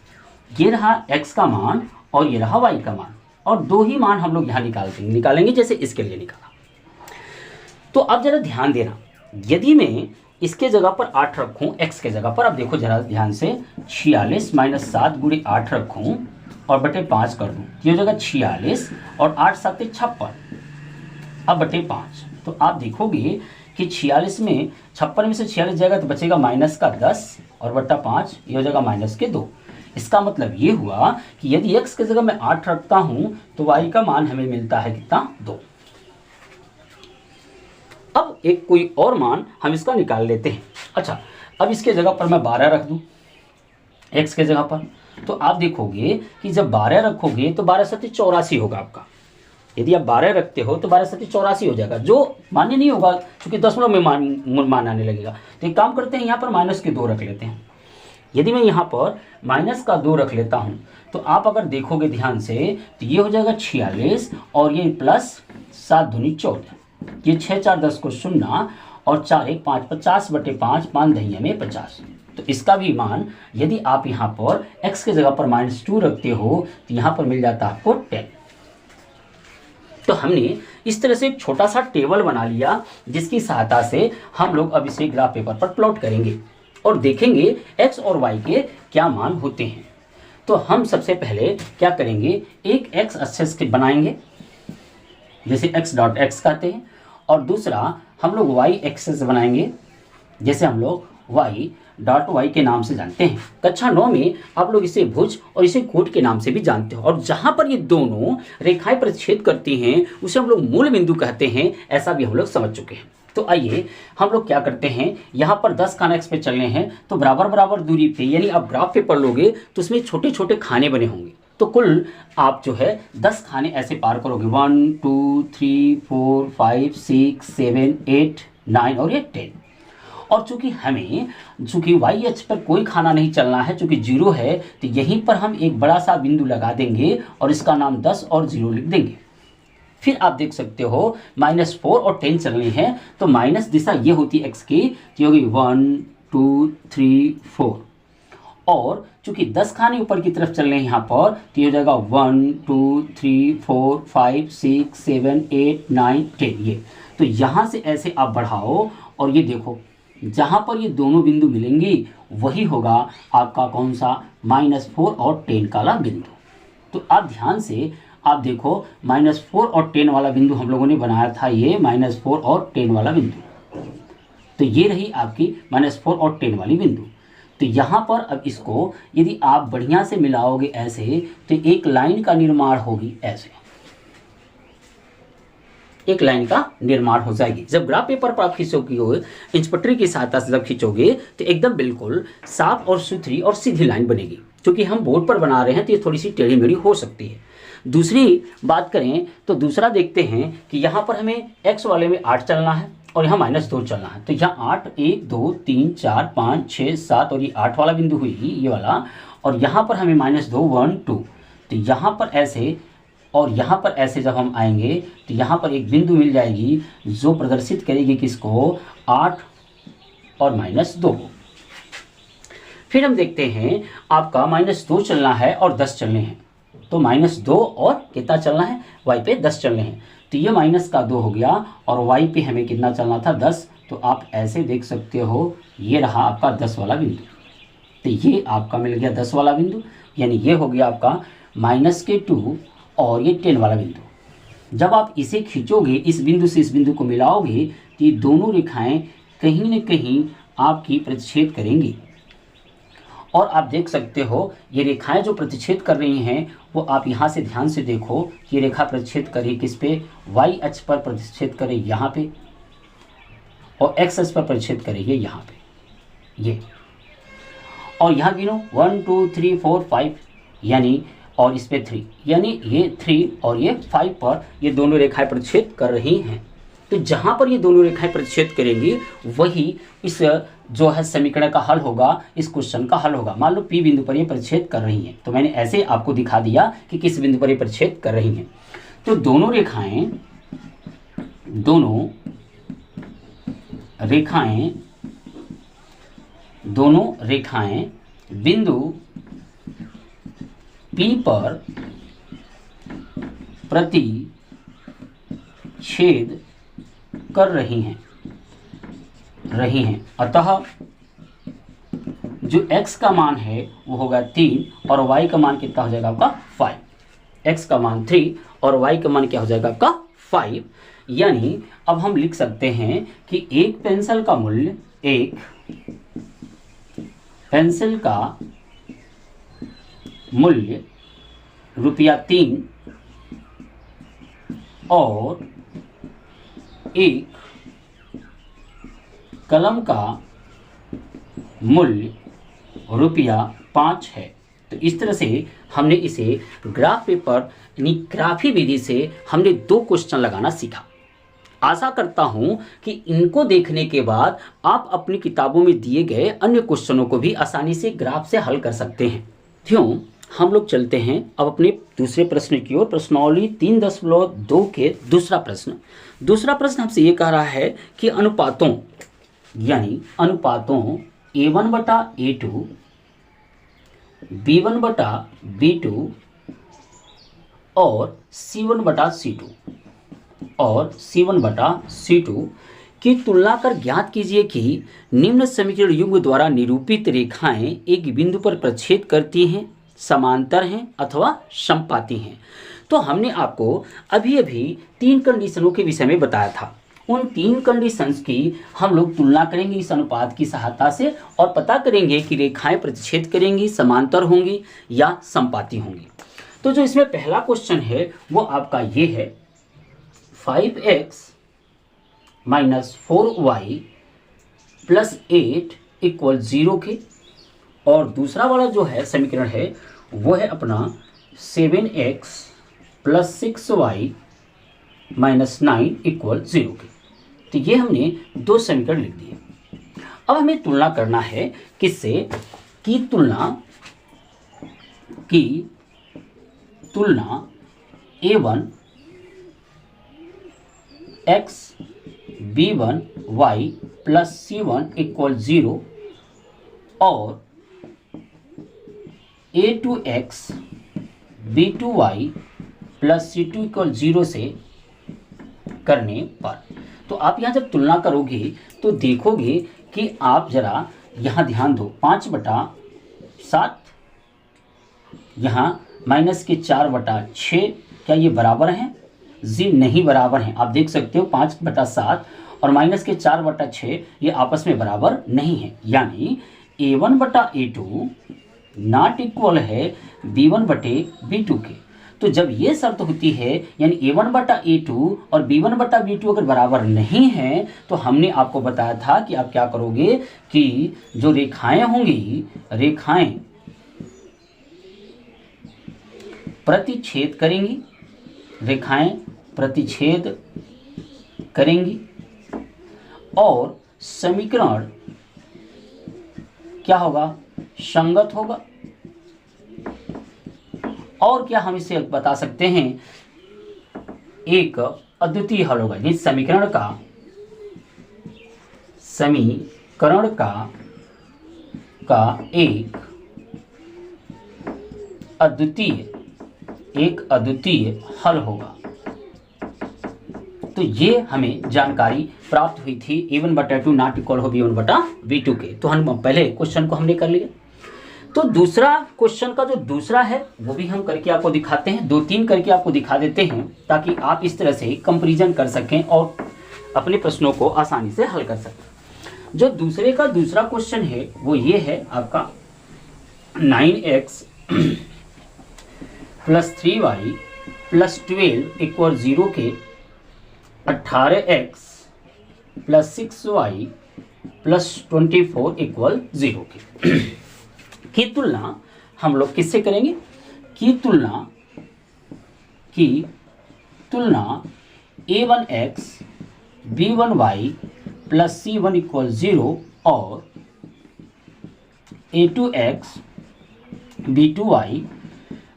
ये रहा x का मान और ये रहा y का मान, और दो ही मान हम लोग यहाँ निकालेंगे जैसे इसके लिए निकाला। तो अब जरा ध्यान देना, यदि मैं इसके जगह पर 8 रखूं x के जगह पर, अब देखो जरा ध्यान से, 46 - 7 × 8 रखूं और बटे 5 कर दूं, ये हो जाएगा 46 और 8 × 7 = 56, अब बटे 5। तो आप देखोगे कि 46 में 56 में से 46 जाएगा तो बचेगा -10 और बटा 5, ये हो जाएगा -2। इसका मतलब ये हुआ कि यदि x की जगह मैं 8 रखता हूं तो y का मान हमें मिलता है कितना 2। अब एक कोई और मान हम इसका निकाल लेते हैं। अच्छा, अब इसके जगह पर मैं 12 रख दूं x के जगह पर, तो आप देखोगे कि जब 12 रखोगे तो 12 × 7 = 84 होगा आपका। यदि आप 12 रखते हो तो 12 × 7 = 84 हो जाएगा, जो मान्य नहीं होगा क्योंकि दशमलव में मान आने लगेगा। तो एक काम करते हैं, यहाँ पर -2 रख लेते हैं। यदि मैं यहाँ पर -2 रख लेता हूँ तो आप अगर देखोगे ध्यान से तो ये हो जाएगा 46 और ये +7 × 2 = 14, ये 6 × 4 = 10 को 0 और 4 × 1 = 5, 50 बटे 5, 5 दहिया में 50। तो इसका भी मान यदि आप यहाँ पर x के जगह पर -2 रखते हो तो यहाँ पर मिल जाता है आपको 10। तो हमने इस तरह से एक छोटा सा टेबल बना लिया जिसकी सहायता से हम लोग अब इसे ग्राफ पेपर पर प्लॉट करेंगे और देखेंगे x और y के क्या मान होते हैं। तो हम सबसे पहले क्या करेंगे, एक x एक्सिस बनाएंगे जैसे x.x कहते हैं, और दूसरा हम लोग y एक्सिस बनाएंगे जैसे हम लोग y.y के नाम से जानते हैं। कक्षा 9 में आप लोग इसे भुज और इसे कोट के नाम से भी जानते हो, और जहां पर ये दोनों रेखाएं प्रतिच्छेद करती हैं उसे हम लोग मूल बिंदु कहते हैं, ऐसा भी हम लोग समझ चुके हैं। तो आइए हम लोग क्या करते हैं, यहाँ पर 10 खाने x पे चलने हैं तो बराबर बराबर दूरी पे, यानी आप ग्राफ पेपर लोगे तो उसमें छोटे छोटे खाने बने होंगे। तो कुल आप जो है 10 खाने ऐसे पार करोगे, 1 2 3 4 5 6 7 8 9 और ये 10। और चूंकि y अक्ष पर कोई खाना नहीं चलना है, चूंकि 0 है, तो यहीं पर हम एक बड़ा सा बिंदु लगा देंगे और इसका नाम 10 और 0 लिख देंगे। फिर आप देख सकते हो -4 और 10 चलनी है, तो माइनस दिशा ये होती है x की, तो होगी 1 2 3 4, और चूंकि 10 खाने ऊपर की तरफ चल रहे हैं यहाँ पर, तो ये हो जाएगा 1 2 3 4 5 6 7 8 9 10 ये। तो यहाँ से ऐसे आप बढ़ाओ और ये देखो जहाँ पर ये दोनों बिंदु मिलेंगी वही होगा आपका कौन सा -4 और 10 काला बिंदु। तो आप ध्यान से आप देखो -4 और 10 वाला बिंदु हम लोगों ने बनाया था, ये -4 और 10 वाला बिंदु। तो ये रही आपकी -4 और 10 वाली बिंदु। तो यहाँ पर अब इसको यदि आप बढ़िया से मिलाओगे ऐसे, तो एक लाइन का निर्माण होगी, ऐसे एक लाइन का निर्माण हो जाएगी। जब ग्राफ पेपर पर आप खींचोगे, इंचपट्टी की सहायता से जब खींचोगे तो एकदम बिल्कुल साफ और सुथरी और सीधी लाइन बनेगी। क्योंकि हम बोर्ड पर बना रहे हैं तो ये थोड़ी सी टेढ़ी मेढ़ी हो सकती है। दूसरी बात करें तो दूसरा देखते हैं कि यहाँ पर हमें x वाले में 8 चलना है और यहाँ -2 चलना है। तो यहाँ 8 1 2 3 4 5 6 7 और ये 8 वाला बिंदु हुई ये वाला, और यहाँ पर हमें -2 1 2, तो यहाँ पर ऐसे और यहाँ पर ऐसे जब हम आएंगे तो यहाँ पर एक बिंदु मिल जाएगी जो प्रदर्शित करेगी किसको, 8 और -2 को। फिर हम देखते हैं आपका -2 चलना है और 10 चलने हैं, तो -2 और कितना चलना है, y पे 10 चलने हैं, तो ये -2 हो गया और y पे हमें कितना चलना था, 10। तो आप ऐसे देख सकते हो, ये रहा आपका 10 वाला बिंदु, तो ये आपका मिल गया 10 वाला बिंदु, यानी ये हो गया आपका -2 और ये 10 वाला बिंदु। जब आप इसे खींचोगे, इस बिंदु से इस बिंदु को मिलाओगे, तो ये दोनों रेखाएं कहीं न कहीं आपकी प्रतिच्छेद करेंगी। और आप देख सकते हो ये रेखाएं जो प्रतिच्छेद कर रही हैं वो आप यहाँ से ध्यान से देखो, ये रेखा प्रतिच्छेद करे किस पे, y अक्ष पर प्रतिच्छेद करे यहाँ पे, और x अक्ष पर प्रतिच्छेद करे ये यहाँ पे, ये। और यहाँ गिनो 1 2 3 4 5, यानी और इस पे 3, यानी ये 3 और ये 5 पर ये दोनों रेखाएं प्रतिच्छेद कर रही हैं। तो जहाँ पर ये दोनों रेखाएं प्रतिच्छेद करेंगी वही इस जो है समीकरण का हल होगा, इस क्वेश्चन का हल होगा। मान लो P बिंदु पर ये प्रतिच्छेद कर रही हैं, तो मैंने ऐसे आपको दिखा दिया कि किस बिंदु पर ये प्रतिच्छेद कर रही हैं। तो दोनों रेखाएं बिंदु P पर प्रतिच्छेद कर रही हैं। अतः जो x का मान है वो होगा 3 और y का मान कितना हो जाएगा आपका 5। x का मान 3 और y का मान क्या हो जाएगा आपका 5। यानी अब हम लिख सकते हैं कि एक पेंसिल का मूल्य, एक पेंसिल का मूल्य ₹3 और एक कलम का मूल्य ₹5 है। तो इस तरह से हमने इसे ग्राफ पेपर यानी ग्राफी विधि से हमने 2 क्वेश्चन लगाना सीखा। आशा करता हूं कि इनको देखने के बाद आप अपनी किताबों में दिए गए अन्य क्वेश्चनों को भी आसानी से ग्राफ से हल कर सकते हैं। क्यों, हम लोग चलते हैं अब अपने दूसरे प्रश्न की ओर। प्रश्नावली 3.2 के दूसरा प्रश्न हमसे ये कह रहा है कि अनुपातों A1/A2, B1/B2 और C1/C2 की तुलना कर ज्ञात कीजिए कि निम्न समीकरण युग्म द्वारा निरूपित रेखाएं एक बिंदु पर प्रतिच्छेद करती हैं, समांतर हैं अथवा समपाती हैं। तो हमने आपको अभी 3 कंडीशनों के विषय में बताया था। उन 3 कंडीशंस की हम लोग तुलना करेंगे इस अनुपात की सहायता से और पता करेंगे कि रेखाएं प्रतिच्छेद करेंगी, समांतर होंगी या समपाती होंगी। तो जो इसमें पहला क्वेश्चन है वो आपका ये है, 5x - 4y + 8 = 0 के। और दूसरा वाला जो है समीकरण है वो है अपना 7x + 6y - 9 = 0 के। तो ये हमने 2 समीकरण लिख दिए। अब हमें तुलना करना है किससे, की तुलना A1 x B1 y + C1 = 0 और A2x B2 y + C2 = 0 से करने पर। तो आप यहाँ जब तुलना करोगे तो देखोगे कि आप जरा यहाँ ध्यान दो, 5/7 यहाँ -4/6, क्या ये बराबर हैं? जी नहीं बराबर हैं। आप देख सकते हो 5/7 और -4/6 ये आपस में बराबर नहीं है। यानी A1/A2 नॉट इक्वल है B1/B2 के। तो जब ये शर्त होती है यानी A1/A2 और B1/B2 अगर बराबर नहीं है तो हमने आपको बताया था कि आप क्या करोगे कि जो रेखाएं होंगी, रेखाएं प्रतिच्छेद करेंगी, और समीकरण क्या होगा, संगत होगा। और क्या हम इसे बता सकते हैं एक अद्वितीय हल होगा, यानी समीकरण का एक अद्वितीय हल होगा। तो ये हमें जानकारी प्राप्त हुई थी a1/2 नॉट इक्वल हो b1/v2 के। तो हम पहले क्वेश्चन को हमने कर लिया। तो दूसरा क्वेश्चन का जो दूसरा है वो भी हम करके आपको दिखाते हैं, 2-3 करके आपको दिखा देते हैं ताकि आप इस तरह से कंपैरिजन कर सकें और अपने प्रश्नों को आसानी से हल कर सकें। जो दूसरे का दूसरा क्वेश्चन है वो ये है आपका 9x + 3y + 12 = 0 के 18x + 6y + 24 = 0 की तुलना हम लोग किससे करेंगे? की तुलना a1x b1y + c1 = 0 और a2x b2y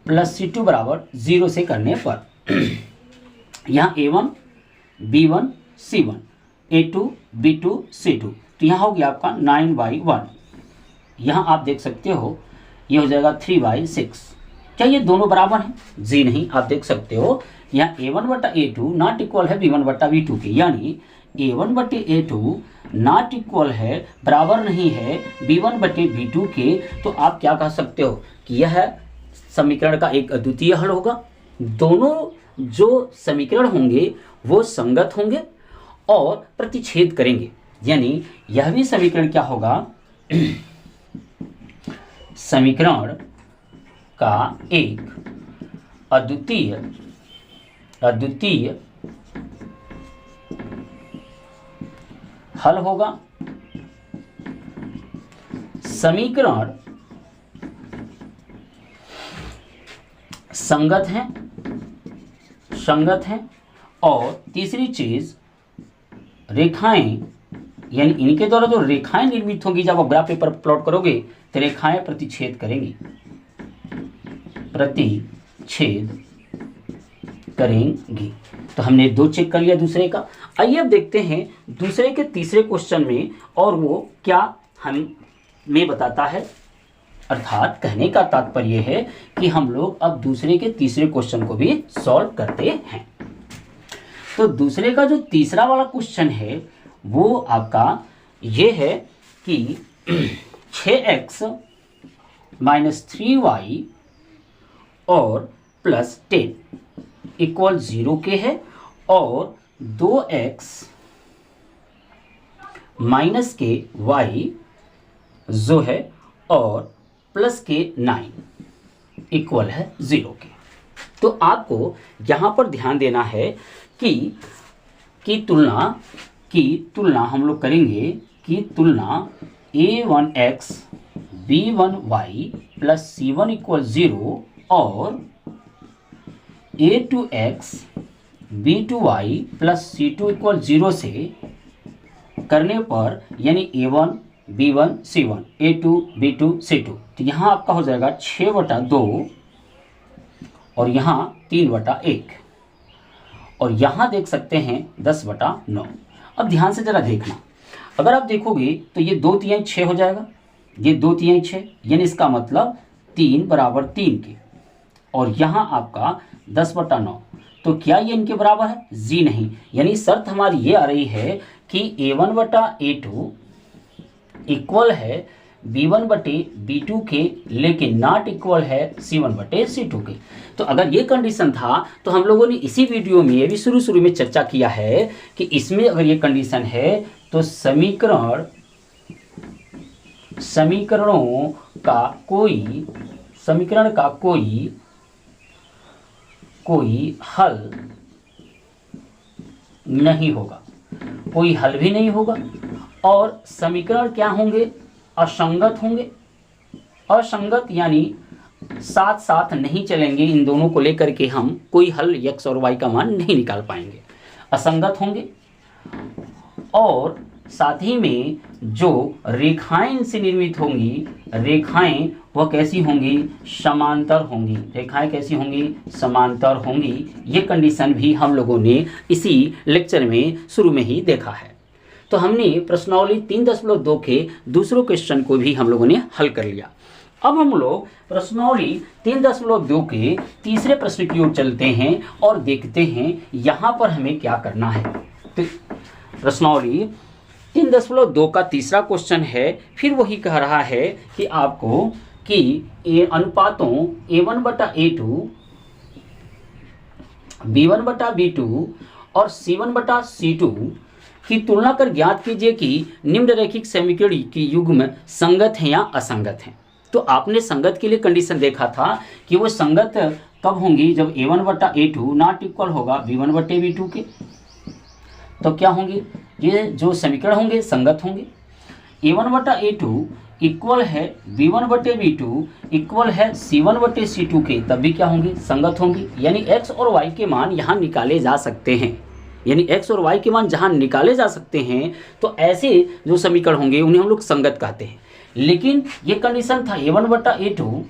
+ c2 = 0 से करने पर यहाँ a1 b1 c1 a2 b2 c2, तो यहाँ हो गया आपका 9/1। यहाँ आप देख सकते हो ये हो जाएगा 3/6। क्या ये दोनों बराबर हैं? जी नहीं, आप देख सकते हो यहाँ a1/a2 नॉट इक्वल है b1/v2 के, यानी a1/a2 नॉट इक्वल है, बराबर नहीं है b1/v2 के। तो आप क्या कह सकते हो कि यह समीकरण का एक अद्वितीय हल होगा। दोनों जो समीकरण होंगे वो संगत होंगे और प्रतिच्छेद करेंगे, यानी यह भी समीकरण क्या होगा समीकरण का एक अद्वितीय हल होगा। समीकरण संगत हैं और तीसरी चीज रेखाएं, यानी इनके द्वारा जो रेखाएं निर्मित होंगी जब आप ग्राफ पेपर प्लॉट करोगे तो रेखाएं प्रतिच्छेद करेंगी। तो हमने 2 चेक कर लिया दूसरे का। आइए अब देखते हैं दूसरे के तीसरे क्वेश्चन में और वो क्या हमें बताता है। अर्थात कहने का तात्पर्य है कि हम लोग अब दूसरे के तीसरे क्वेश्चन को भी सॉल्व करते हैं। तो दूसरे का जो तीसरा वाला क्वेश्चन है वो आपका ये है कि 6x - 3y और +10 = 0 के है और 2x - के y जो है और +9 इक्वल है 0 के। तो आपको यहाँ पर ध्यान देना है कि तुलना हम लोग करेंगे कि तुलना a1x b1y + c1 = 0 और a2x b2y + c2 = 0 से करने पर, यानी a1 b1 c1 a2 b2 c2, तो यहाँ आपका हो जाएगा 6/2 और यहाँ 3/1 और यहाँ देख सकते हैं 10/9। अब ध्यान से जरा देखना, अगर आप देखोगे तो ये 2/3 6 हो जाएगा, ये 2/3 6, यानी इसका मतलब 3 = 3 के और यहाँ आपका 10/9। तो क्या ये इनके बराबर है? जी नहीं, यानी शर्त हमारी ये आ रही है कि a1/a2 इक्वल है b1/b2 के, लेकिन नॉट इक्वल है c1/c2 के। तो अगर ये कंडीशन था तो हम लोगों ने इसी वीडियो में ये भी शुरू में चर्चा किया है कि इसमें अगर ये कंडीशन है तो समीकरण का कोई हल नहीं होगा, कोई हल भी नहीं होगा और समीकरण क्या होंगे? असंगत होंगे। असंगत यानी साथ साथ नहीं चलेंगे, इन दोनों को लेकर के हम कोई हल x और y का मान नहीं निकाल पाएंगे, असंगत होंगे। और साथ ही में जो रेखाएं इनसे निर्मित होंगी, रेखाएं वह कैसी होंगी, समांतर होंगी। रेखाएं कैसी होंगी, समांतर होंगी। ये कंडीशन भी हम लोगों ने इसी लेक्चर में शुरू में ही देखा है। तो हमने प्रश्नावली 3.2 के दूसरे क्वेश्चन को भी हम लोगों ने हल कर लिया। अब हम लोग प्रश्नावली 3.2 के तीसरे प्रश्न की ओर चलते हैं और देखते हैं यहाँ पर हमें क्या करना है। तो प्रश्नावली 3.2 का तीसरा क्वेश्चन है, फिर वही कह रहा है कि आपको कि अनुपातों A1 बटा A2, B1 बटा B2 और C1 बटा C2 की तुलना कर ज्ञात कीजिए कि निम्नरेखिक समीकरण की युग्म संगत है या असंगत है। तो आपने संगत के लिए कंडीशन देखा था कि वो संगत कब होंगी, जब A1 बटा A2 नॉट इक्वल होगा B1 बटे B2 के। तो क्या होंगे, ये जो समीकरण होंगे संगत होंगे। A1 बटा A2 इक्वल है B1 बटे B2 इक्वल है C1 बटे C2 के, तब भी क्या होंगे, संगत होंगी। यानी x और y के मान यहाँ निकाले जा सकते हैं, यानी x और y के मान जहाँ निकाले जा सकते हैं तो ऐसे जो समीकरण होंगे उन्हें हम लोग संगत कहते हैं। लेकिन ये कंडीशन था A1 बटा A2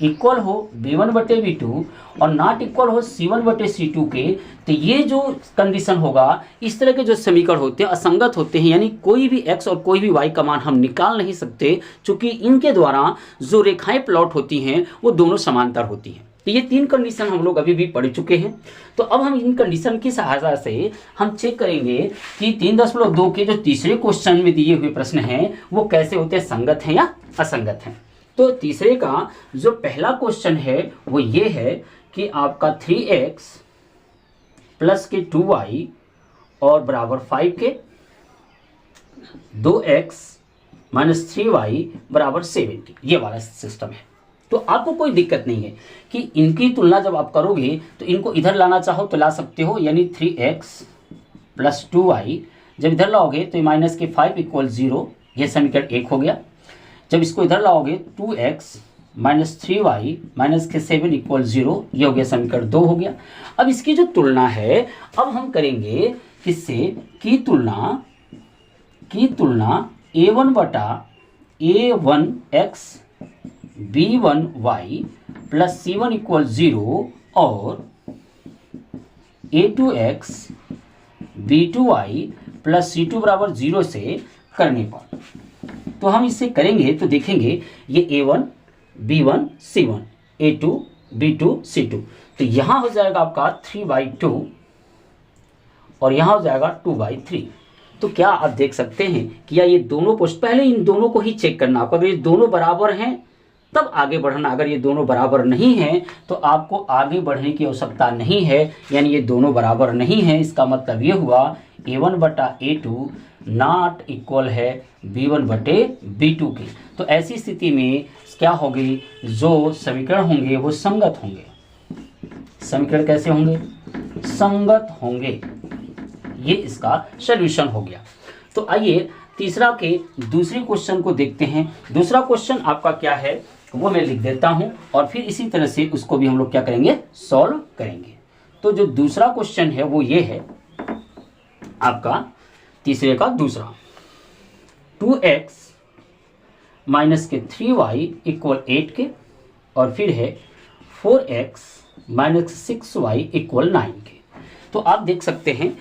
इक्वल हो B1 बटे B2 और नॉट इक्वल हो C1 बटे C2 के, तो ये जो कंडीशन होगा, इस तरह के जो समीकरण होते हैं असंगत होते हैं, यानी कोई भी x और कोई भी y का मान हम निकाल नहीं सकते, क्योंकि इनके द्वारा जो रेखाएं प्लॉट होती हैं वो दोनों समांतर होती हैं। तो ये तीन कंडीशन हम लोग अभी भी पढ़ चुके हैं। तो अब हम इन कंडीशन की सहायता से हम चेक करेंगे कि 3.2 के जो तीसरे क्वेश्चन में दिए हुए प्रश्न हैं वो कैसे होते हैं, संगत हैं या असंगत हैं। तो तीसरे का जो पहला क्वेश्चन है वो ये है कि आपका 3x प्लस के 2y और बराबर 5 के 2x माइनस 3y बराबर 7 की, ये वाला सिस्टम है। तो आपको कोई दिक्कत नहीं है कि इनकी तुलना जब आप करोगे तो इनको इधर लाना चाहो तो ला सकते हो, यानी 3x प्लस 2y जब इधर लाओगे तो माइनस के 5 इक्वल 0, यह समीकरण 1 हो गया। जब इसको इधर लाओगे 2x माइनस 3y माइनस के 7 इक्वल 0, ये हो गया समीकरण 2 हो गया। अब इसकी जो तुलना है अब हम करेंगे किससे, की तुलना A1 बटा A1x B1y plus C1 equal 0 और A2x B2y प्लस C2 बराबर 0 से करने पर। तो हम इससे करेंगे तो देखेंगे ये A1 B1 C1 A2 B2 C2, तो यहाँ हो जाएगा आपका 3/2 और यहाँ हो जाएगा 2/3। तो क्या आप देख सकते हैं कि या ये दोनों पोस्ट, पहले इन दोनों को ही चेक करना आपको, अगर ये दोनों बराबर हैं तब आगे बढ़ना, अगर ये दोनों बराबर नहीं हैं तो आपको आगे बढ़ने की आवश्यकता नहीं है, यानी ये दोनों बराबर नहीं हैं। इसका मतलब ये हुआ A1 बटा A2 नॉट इक्वल है B1 बटे B2 के। तो ऐसी स्थिति में क्या होगी, जो समीकरण होंगे वो संगत होंगे। समीकरण कैसे होंगे, संगत होंगे। ये इसका सॉल्यूशन हो गया। तो आइए तीसरा के दूसरे क्वेश्चन को देखते हैं। दूसरा क्वेश्चन आपका क्या है वो मैं लिख देता हूं और फिर इसी तरह से उसको भी हम लोग क्या करेंगे, सॉल्व करेंगे। तो जो दूसरा क्वेश्चन है वो ये है आपका तीसरे का दूसरा, 2x माइनस के 3y इक्वल 8 के और फिर है 4x माइनस 6y इक्वल 9 के। तो आप देख सकते हैं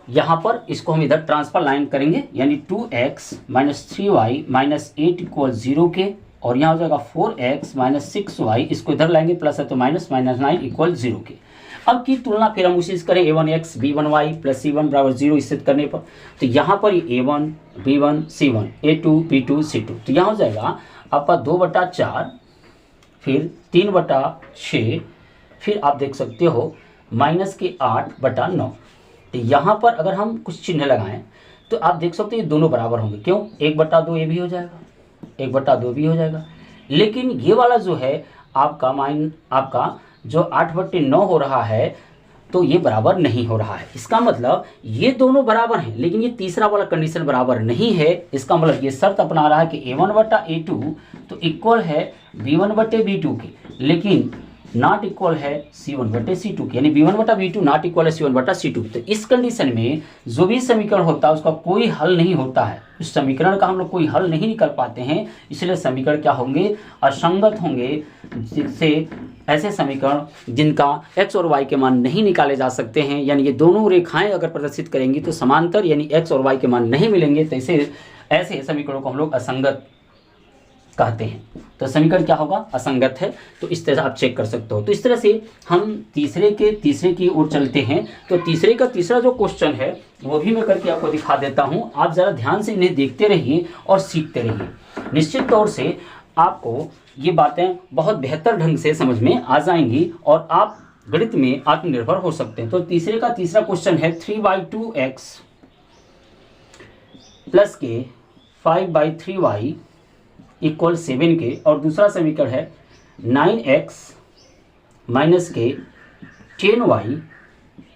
यहाँ पर इसको हम इधर ट्रांसफर लाइन करेंगे, यानी 2x minus 3y minus 8 equal 0 के और यहाँ हो जाएगा 4x माइनस 6y, इसको इधर लाएंगे प्लस है तो माइनस 9 इक्वल 0 के। अब की तुलना फिर हम उसी से करें A1x B1y प्लस C1 बराबर 0 इससे करने पर, तो यहाँ पर A1 B1 C1 A2 B2 C2, तो यहाँ हो जाएगा आपका 2/4 फिर 3/6 फिर आप देख सकते हो माइनस के 8/9। तो यहाँ पर अगर हम कुछ चिन्ह लगाएं तो आप देख सकते हैं ये दोनों बराबर होंगे। क्यों, 1/2 ये भी हो जाएगा, 1/2 भी हो जाएगा। लेकिन ये वाला जो है आपका जो 8/9 हो रहा है तो ये बराबर नहीं हो रहा है। इसका मतलब ये दोनों बराबर हैं, लेकिन ये तीसरा वाला कंडीशन बराबर नहीं है। इसका मतलब ये शर्त अपना रहा है कि A1 बटा A2 तो इक्वल है B1 बटे B2 के, लेकिन नॉट इक्वल है C1/C2 यानी B1/B2 नॉट इक्वल है C1/C2। तो इस कंडीशन में जो भी समीकरण होता है उसका कोई हल नहीं होता है, उस समीकरण का हम लोग कोई हल नहीं निकाल पाते हैं, इसलिए समीकरण क्या होंगे, असंगत होंगे। जिससे ऐसे समीकरण जिनका x और y के मान नहीं निकाले जा सकते हैं, यानी ये दोनों रेखाएं अगर प्रदर्शित करेंगी तो समांतर यानी x और y के मान नहीं मिलेंगे, तो ऐसे समीकरणों को हम लोग असंगत कहते हैं। तो समीकरण क्या होगा, असंगत है। तो इस तरह से आप चेक कर सकते हो। तो इस तरह से हम तीसरे की ओर चलते हैं। तो तीसरे का तीसरा जो क्वेश्चन है वो भी मैं करके आपको दिखा देता हूं। आप ज़रा ध्यान से इन्हें देखते रहिए और सीखते रहिए। निश्चित तौर से आपको ये बातें बहुत बेहतर ढंग से समझ में आ जाएंगी और आप गणित में आत्मनिर्भर हो सकते हैं। तो तीसरे का तीसरा क्वेश्चन है 3/2x प्लस के 5/3y इक्वल 7 के, और दूसरा समीकरण है 9x माइनस के 10y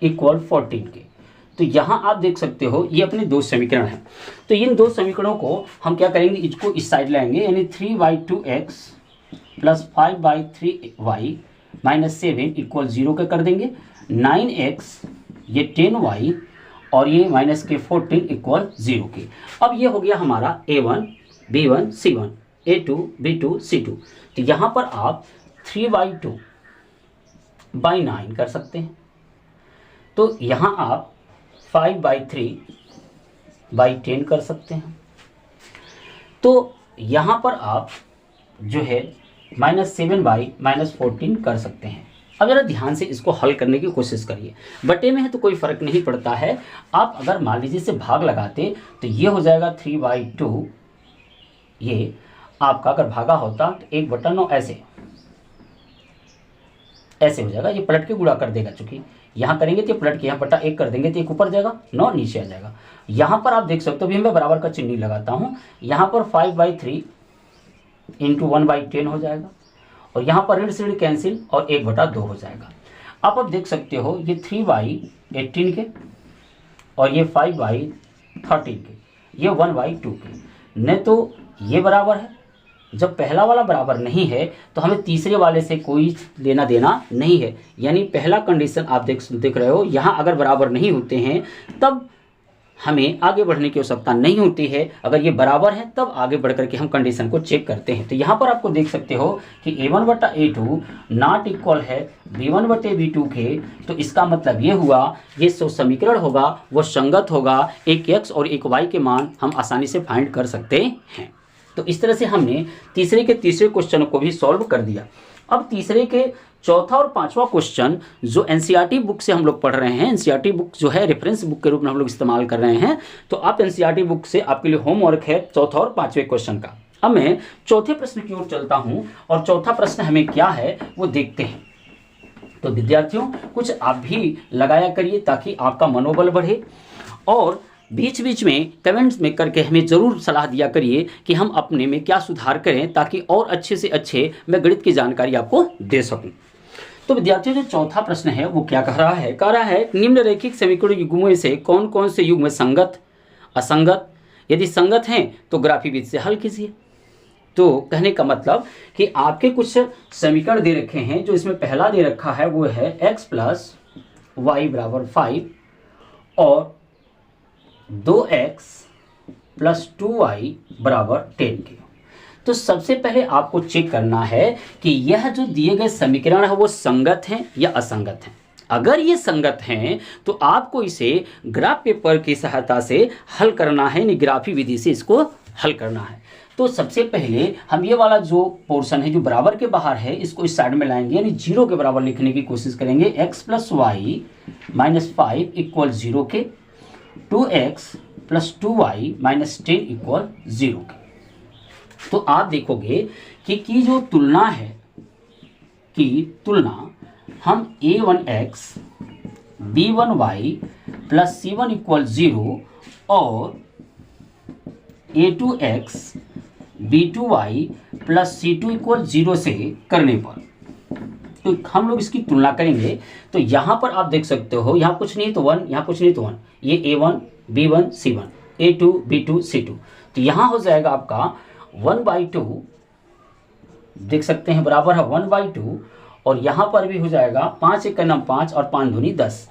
इक्वल 14 के। तो यहाँ आप देख सकते हो ये अपने दो समीकरण हैं। तो इन दो समीकरणों को हम क्या करेंगे, इसको इस साइड लाएंगे, यानी 3/2x plus 5/3y minus 7 equal 0 के कर देंगे। 9x ये 10y और ये माइनस के 14 इक्वल 0 के। अब ये हो गया हमारा A1 B1 C1 A2 B2 C2। तो यहाँ पर आप 3/2/9 कर सकते हैं। तो यहाँ आप 5/3/10 कर सकते हैं। तो यहाँ पर आप जो है -7/-14 कर सकते हैं। अब जरा ध्यान से इसको हल करने की कोशिश करिए। बटे में है तो कोई फ़र्क नहीं पड़ता है। आप अगर मान लीजिए से भाग लगाते तो ये हो जाएगा 3/2, ये आपका अगर भागा होता तो 1/9 ऐसे हो जाएगा। ये पलट के गुणा कर देगा, चूंकि यहाँ करेंगे तो पलट के यहाँ बटा 1 कर देंगे तो 1 ऊपर जाएगा, 9 नीचे आ जाएगा। यहाँ पर आप देख सकते हो, अभी मैं बराबर का चिन्ह लगाता हूँ। यहाँ पर 5/3 इंटू 1/10 हो जाएगा और यहाँ पर ऋण से ऋण कैंसिल और 1/2 हो जाएगा। आप देख सकते हो ये 3/18 के और ये 5/13 के, ये 1/2 के। न तो ये बराबर है, जब पहला वाला बराबर नहीं है तो हमें तीसरे वाले से कोई लेना देना नहीं है। यानी पहला कंडीशन आप देख रहे हो, यहाँ अगर बराबर नहीं होते हैं तब हमें आगे बढ़ने की आवश्यकता नहीं होती है। अगर ये बराबर है तब आगे बढ़ करके हम कंडीशन को चेक करते हैं। तो यहाँ पर आपको देख सकते हो कि A1/A2 नॉट इक्वल है B1/B2 के। तो इसका मतलब ये हुआ, ये जो समीकरण होगा वो संगत होगा। एक x और एक y के मान हम आसानी से फाइंड कर सकते हैं। तो इस तरह से हमने तीसरे के तीसरे क्वेश्चन को भी सॉल्व कर दिया। अब तीसरे के चौथा और पांचवा क्वेश्चन जो एनसीईआरटी बुक से हम लोग पढ़ रहे हैं, एनसीईआरटी बुक जो है रेफरेंस बुक के रूप में हम लोग इस्तेमाल कर रहे हैं। तो आप एनसीईआरटी बुक से आपके लिए होमवर्क है चौथा और पांचवें क्वेश्चन का। अब मैं चौथे प्रश्न की ओर चलता हूं और चौथा प्रश्न हमें क्या है वो देखते हैं। तो विद्यार्थियों कुछ आप भी लगाया करिए ताकि आपका मनोबल बढ़े, और बीच बीच में कमेंट्स में करके हमें ज़रूर सलाह दिया करिए कि हम अपने में क्या सुधार करें ताकि और अच्छे से अच्छे मैं गणित की जानकारी आपको दे सकूं। तो विद्यार्थियों जो चौथा प्रश्न है वो क्या कह रहा है निम्नरेखिक समीकरण युग्मों से कौन कौन से युग्म संगत, असंगत, यदि संगत हैं तो ग्राफी विधि से हल कीजिए। तो कहने का मतलब कि आपके कुछ समीकरण दे रखे हैं। जो इसमें पहला दे रखा है वो है x + y = 5 और 2x + 2y = 10 के। तो सबसे पहले आपको चेक करना है कि यह जो दिए गए समीकरण है वो संगत हैं या असंगत हैं। अगर ये संगत हैं तो आपको इसे ग्राफ पेपर की सहायता से हल करना है, यानी ग्राफी विधि से इसको हल करना है। तो सबसे पहले हम ये वाला जो पोर्शन है जो बराबर के बाहर है इसको इस साइड में लाएंगे, यानी 0 के बराबर लिखने की कोशिश करेंगे। x + y - 5 = 0 के, 2x + 2y - 10 = 0 के। तो आप देखोगे कि जो तुलना है कि तुलना हम a1x b1y + c1 = 0 और a2x b2y + c2 = 0 से करने पर तो हम लोग इसकी तुलना करेंगे। तो यहाँ पर आप देख सकते हो, यहाँ कुछ नहीं तो 1, यहाँ कुछ नहीं तो 1, ये a1 b1 c1 a2 b2 c2। तो यहाँ हो जाएगा आपका 1/2, देख सकते हैं बराबर है 1/2 और यहाँ पर भी हो जाएगा 5 एक का नाम 5 और 5 दूनी 10,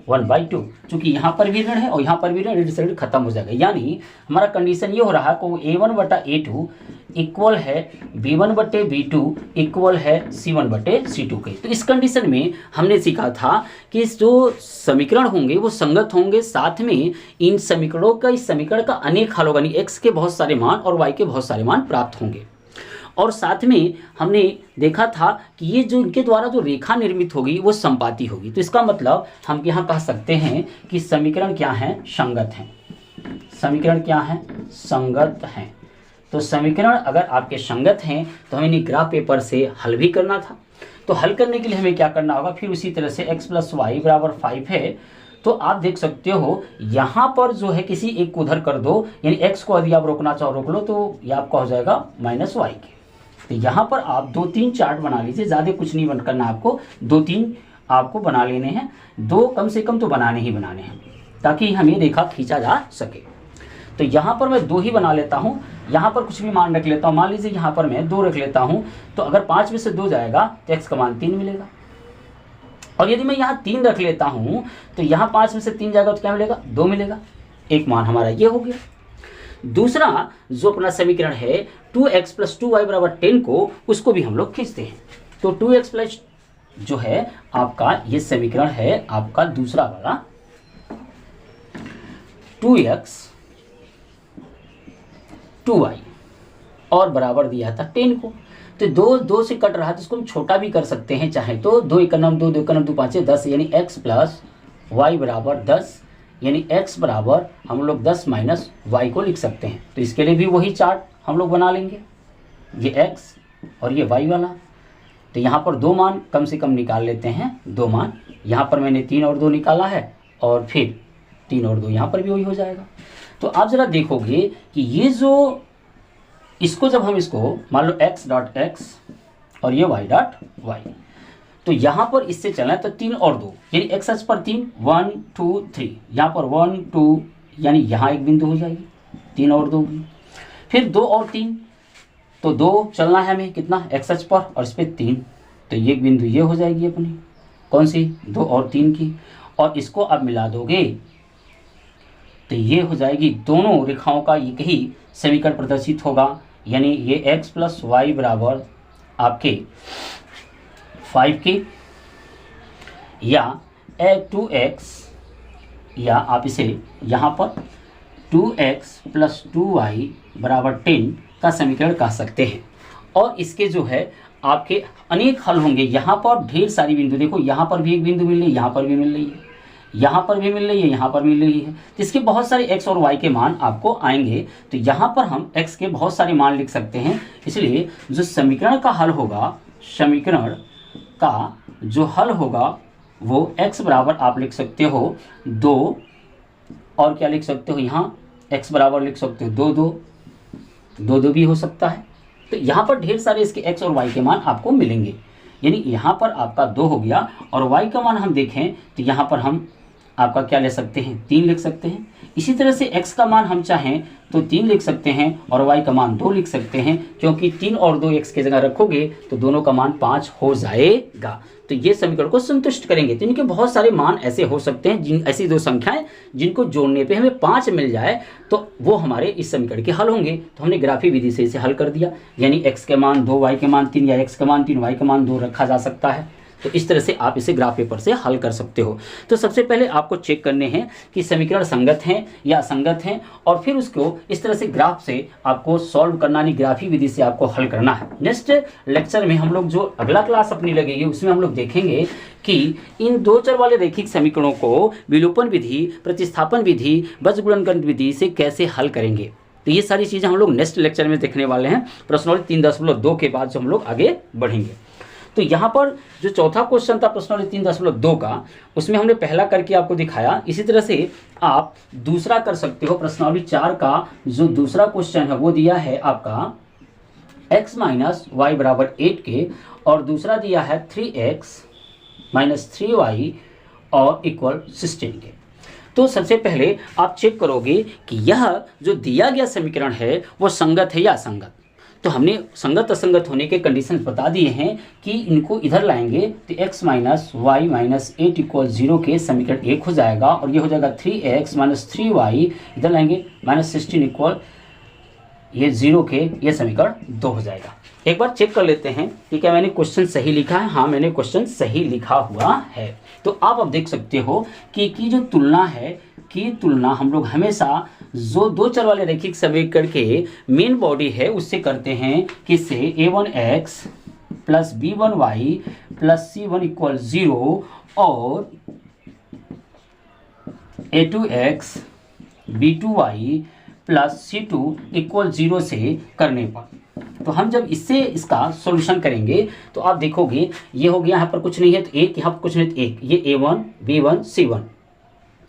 1/2। चूंकि यहाँ पर भी ऋण है और यहाँ पर भी ऋण, ऋण खत्म हो जाएगा। यानी हमारा कंडीशन ये हो रहा है कि A1/A2 इक्वल है B1/B2 इक्वल है C1/C2 के। तो इस कंडीशन में हमने सीखा था कि जो समीकरण होंगे वो संगत होंगे, साथ में इन समीकरणों का, इस समीकरण का अनेक हल होगा, यानी x के बहुत सारे मान और y के बहुत सारे मान प्राप्त होंगे। और साथ में हमने देखा था कि ये जो इनके द्वारा जो रेखा निर्मित होगी वो संपाती होगी। तो इसका मतलब हम यहाँ कह सकते हैं कि समीकरण क्या है, संगत हैं। समीकरण क्या है, संगत हैं। तो समीकरण अगर आपके संगत हैं तो हमें ग्राफ पेपर से हल भी करना था। तो हल करने के लिए हमें क्या करना होगा, फिर उसी तरह से x + y = 5 है। तो आप देख सकते हो यहाँ पर जो है किसी एक को उधर कर दो, यानी x को यदि आप रोकना चाहो रोक लो, तो ये आपका हो जाएगा -y के। तो यहाँ पर आप 2-3 चार्ट बना लीजिए, ज़्यादा कुछ नहीं बन करना आपको, 2-3 आपको बना लेने हैं, 2 कम से कम तो बनाने ही बनाने हैं, ताकि हमें रेखा खींचा जा सके। तो यहाँ पर मैं 2 ही बना लेता हूँ, यहाँ पर कुछ भी मान रख लेता हूँ। मान लीजिए यहाँ पर मैं 2 रख लेता हूँ, तो अगर 5 में से 2 जाएगा तो x का मान 3 मिलेगा। और यदि मैं यहाँ 3 रख लेता हूँ तो यहाँ 5 में से 3 जाएगा तो क्या मिलेगा, 2 मिलेगा। एक मान हमारा ये हो गया। दूसरा जो अपना समीकरण है 2x + 2y = 10 को, उसको भी हम लोग खींचते हैं। तो 2x प्लस जो है आपका ये समीकरण है आपका दूसरा वाला, 2x 2y और बराबर दिया था 10 को। तो 2 से कट रहा है तो इसको हम छोटा भी कर सकते हैं चाहे तो, 2 × 9 2, 2 × 9 2 5 10, यानी x + y = 10, यानी x बराबर हम लोग 10 - y को लिख सकते हैं। तो इसके लिए भी वही चार्ट हम लोग बना लेंगे, ये x और ये y वाला। तो यहाँ पर 2 मान कम से कम निकाल लेते हैं, 2 मान। यहाँ पर मैंने 3 और 2 निकाला है, और फिर 3 और 2 यहाँ पर भी वही हो जाएगा। तो आप ज़रा देखोगे कि ये जो इसको जब हम इसको मान लो x.x और ये y.y, तो यहाँ पर इससे चलना है तो 3 और 2, यानी x अक्ष पर 3, 1 2 3, यहाँ पर 1 2, यानी यहाँ एक बिंदु हो जाएगी, 3 और 2 की। फिर 2 और 3, तो 2 चलना है हमें कितना, x अक्ष पर, और इस पर 3, तो ये बिंदु ये हो जाएगी अपनी, कौन सी, 2 और 3 की। और इसको आप मिला दोगे तो ये हो जाएगी, दोनों रेखाओं का एक ही समीकरण प्रदर्शित होगा, यानी ये x + y बराबर आपके 5 के, या 2x, या आप इसे यहाँ पर 2x + 2y = 10 का समीकरण कह सकते हैं। और इसके जो है आपके अनेक हल होंगे। यहाँ पर ढेर सारी बिंदु, देखो यहाँ पर भी एक बिंदु मिल रही है, यहाँ पर भी मिल रही है, यहाँ पर भी मिल रही है, यहाँ पर मिल रही है। तो इसके बहुत सारे x और y के मान आपको आएंगे। तो यहाँ पर हम x के बहुत सारे मान लिख सकते हैं। इसलिए जो समीकरण का हल होगा, समीकरण का जो हल होगा वो x बराबर आप लिख सकते हो 2, और क्या लिख सकते हो, यहाँ x बराबर लिख सकते हो 2 2 भी हो सकता है। तो यहाँ पर ढेर सारे इसके x और y के मान आपको मिलेंगे, यानी यहाँ पर आपका 2 हो गया। और y का मान हम देखें तो यहाँ पर हम आपका क्या ले सकते हैं, 3 लिख सकते हैं। इसी तरह से x का मान हम चाहें तो 3 लिख सकते हैं और y का मान 2 लिख सकते हैं, क्योंकि 3 और 2 x की जगह रखोगे तो दोनों का मान 5 हो जाएगा। तो ये समीकरण को संतुष्ट करेंगे। तो इनके बहुत सारे मान ऐसे हो सकते हैं, ऐसी 2 संख्याएं जिनको जोड़ने पे हमें 5 मिल जाए तो वो हमारे इस समीकरण के हल होंगे। तो हमने ग्राफी विधि से इसे हल कर दिया, यानी x के मान 2, y के मान 3, या x के मान 3, y के मान 2 रखा जा सकता है। तो इस तरह से आप इसे ग्राफ पेपर से हल कर सकते हो। तो सबसे पहले आपको चेक करने हैं कि समीकरण संगत हैं या असंगत हैं, और फिर उसको इस तरह से ग्राफ से आपको सॉल्व करना, नहीं ग्राफी विधि से आपको हल करना है। नेक्स्ट लेक्चर में हम लोग जो अगला क्लास अपनी लगेगी उसमें हम लोग देखेंगे कि इन 2 चर वाले रैखिक समीकरणों को विलोपन विधि, प्रतिस्थापन विधि, बीजगुणनखंड विधि से कैसे हल करेंगे। तो ये सारी चीज़ें हम लोग नेक्स्ट लेक्चर में देखने वाले हैं। प्रश्नोत्तरी 3.2 के बाद जो हम लोग आगे बढ़ेंगे। तो यहाँ पर जो चौथा क्वेश्चन था प्रश्नोत्तरी 3.2 का, उसमें हमने पहला करके आपको दिखाया। इसी तरह से आप दूसरा कर सकते हो। प्रश्नोत्तरी 4 का जो दूसरा क्वेश्चन है वो दिया है आपका x - y = 8 के, और दूसरा दिया है 3x - 3y और इक्वल 16 के। तो सबसे पहले आप चेक करोगे कि यह जो दिया गया समीकरण है वो संगत है या असंगत। तो हमने संगत असंगत होने के कंडीशन बता दिए हैं कि इनको इधर लाएंगे तो x minus Y minus 8 equal 0 के समीकरण 1 हो जाएगा, और ये हो जाएगा 3x माइनस 3y, इधर लाएंगे माइनस 16 इक्वल ये 0 के ये समीकरण 2 हो जाएगा। एक बार चेक कर लेते हैं कि क्या मैंने क्वेश्चन सही लिखा है। हाँ, मैंने क्वेश्चन सही लिखा हुआ है। तो आप अब देख सकते हो कि जो तुलना है की तुलना हम लोग हमेशा जो दो चर वाले रैखिक समीकरण के मेन बॉडी है उससे करते हैं, किससे, a1x plus b1y plus c1 equal 0 और a2x b2y plus c2 equal 0 से करने पर। तो हम जब इससे इसका सॉल्यूशन करेंगे तो आप देखोगे ये हो गया, यहाँ पर कुछ नहीं है तो एक, यहाँ पर कुछ नहीं तो एक, ये a1 b1 c1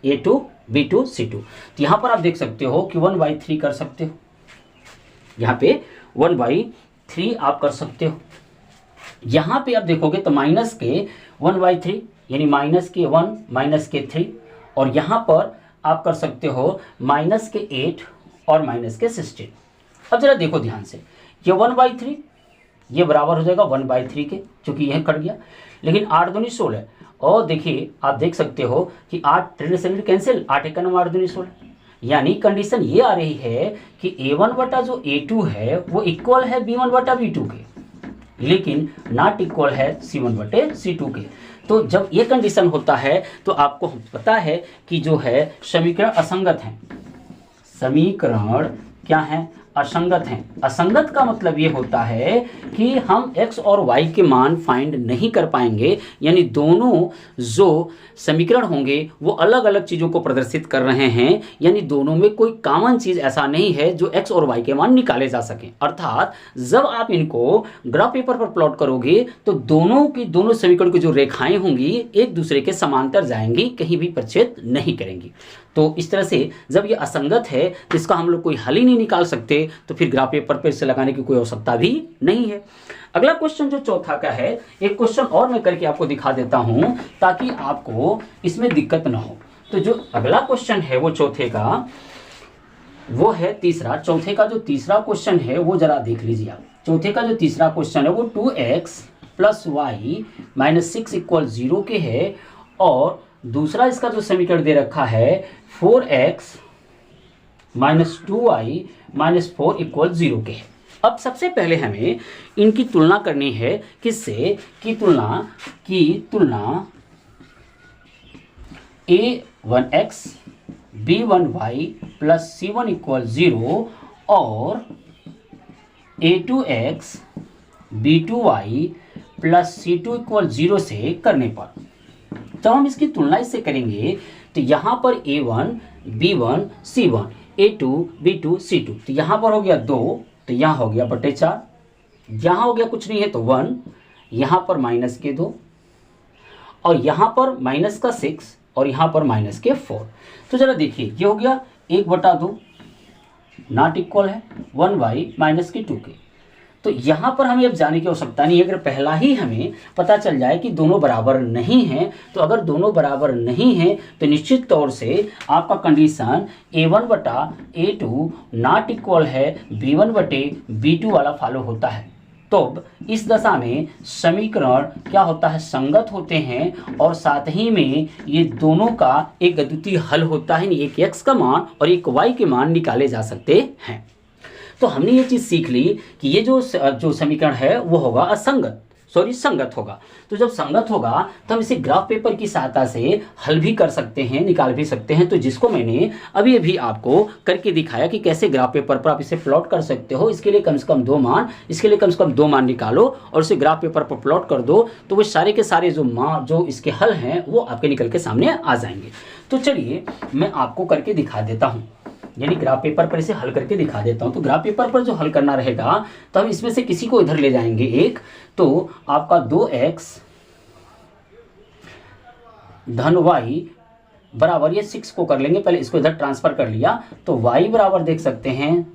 a2 b2 c2। तो यहाँ पर आप देख सकते हो कि 1/3 कर सकते हो, यहाँ पे 1/3 आप कर सकते हो। यहाँ पे आप देखोगे तो माइनस के 1/3 यानी माइनस के 1 माइनस के 3, और यहाँ पर आप कर सकते हो माइनस के 8 और माइनस के 16। अब जरा देखो ध्यान से, ये 1/3 ये बराबर हो जाएगा 1/3 के, क्योंकि यह कट गया, लेकिन 8 दूनी 16, और देखिए आप देख सकते हो कि 8 3 कैंसिल, 8 1 9 8 दूनी 16, यानी कंडीशन ये आ रही है कि a1 बटा जो a2 है वो इक्वल है b1 बटा b2 के, लेकिन नॉट इक्वल है c1 बटे c2 के। तो जब ये कंडीशन होता है तो आपको पता है कि जो है समीकरण असंगत हैं। समीकरण क्या है, असंगत हैं। असंगत का मतलब ये होता है कि हम x और y के मान फाइंड नहीं कर पाएंगे, यानी दोनों जो समीकरण होंगे वो अलग अलग चीज़ों को प्रदर्शित कर रहे हैं, यानी दोनों में कोई कॉमन चीज़ ऐसा नहीं है जो x और y के मान निकाले जा सकें। अर्थात जब आप इनको ग्राफ पेपर पर प्लॉट करोगे तो दोनों समीकरण की जो रेखाएं होंगी एक दूसरे के समांतर जाएंगी, कहीं भी प्रच्छेद नहीं करेंगी। तो इस तरह से जब ये असंगत है तो इसका हम लोग कोई हल ही नहीं निकाल सकते, तो फिर ग्राफ पेपर पे इसे लगाने की कोई आवश्यकता भी नहीं है। अगला क्वेश्चन जो चौथा का है, एक क्वेश्चन और मैं करके आपको दिखा देता हूं ताकि आपको इसमें दिक्कत ना हो। तो जो अगला क्वेश्चन है वो चौथे का, वो है तीसरा। चौथे का जो तीसरा क्वेश्चन है वो जरा देख लीजिए आप। चौथे का जो तीसरा क्वेश्चन है वो 2x plus Y minus 6 equal 0 के है, और दूसरा इसका जो समीकरण दे रखा है 4x minus 2y minus 4 equal 0 के है। अब सबसे पहले हमें इनकी तुलना करनी है, किससे, की तुलना a1x b1y plus c1 equal 0 और a2x b2y plus c2 equal 0 से करने पर। जब हम इसकी तुलना इससे करेंगे तो यहाँ पर a1 b1 c1 a2 b2 c2, तो यहाँ पर हो गया 2, तो यहाँ हो गया बटे 4, यहाँ हो गया कुछ नहीं है तो 1, यहाँ पर माइनस के 2, और यहाँ पर माइनस का 6, और यहाँ पर माइनस के 4। तो जरा देखिए ये हो गया 1/2 नॉट इक्वल है 1 माइनस के 2 के। तो यहाँ पर हमें अब जाने की आवश्यकता नहीं है। अगर पहला ही हमें पता चल जाए कि दोनों बराबर नहीं हैं, तो अगर दोनों बराबर नहीं हैं तो निश्चित तौर से आपका कंडीशन a1 बटा a2 नॉट इक्वल है b1 बटे b2 वाला फॉलो होता है। तो इस दशा में समीकरण क्या होता है, संगत होते हैं, और साथ ही में ये दोनों का एक अद्वितीय हल होता है, एक x का मान और एक y के मान निकाले जा सकते हैं। तो हमने ये चीज़ सीख ली कि ये जो समीकरण है वो होगा संगत होगा। तो जब संगत होगा तो हम इसे ग्राफ पेपर की सहायता से हल भी कर सकते हैं, निकाल भी सकते हैं। तो जिसको मैंने अभी आपको करके दिखाया कि कैसे ग्राफ पेपर पर आप इसे प्लॉट कर सकते हो। इसके लिए कम से कम 2 मान निकालो और इसे ग्राफ पेपर पर प्लॉट कर दो, तो वो सारे के सारे जो इसके हल हैं वो आपके निकल के सामने आ जाएंगे। तो चलिए मैं आपको करके दिखा देता हूँ, यानी ग्राफ पेपर पर इसे हल करके दिखा देता हूं। तो ग्राफ पेपर पर जो हल करना रहेगा तो हम इसमें से किसी को इधर ले जाएंगे एक, तो आपका 2x धन y बराबर, ये 6 को कर लेंगे, पहले इसको इधर ट्रांसफर कर लिया, तो y बराबर देख सकते हैं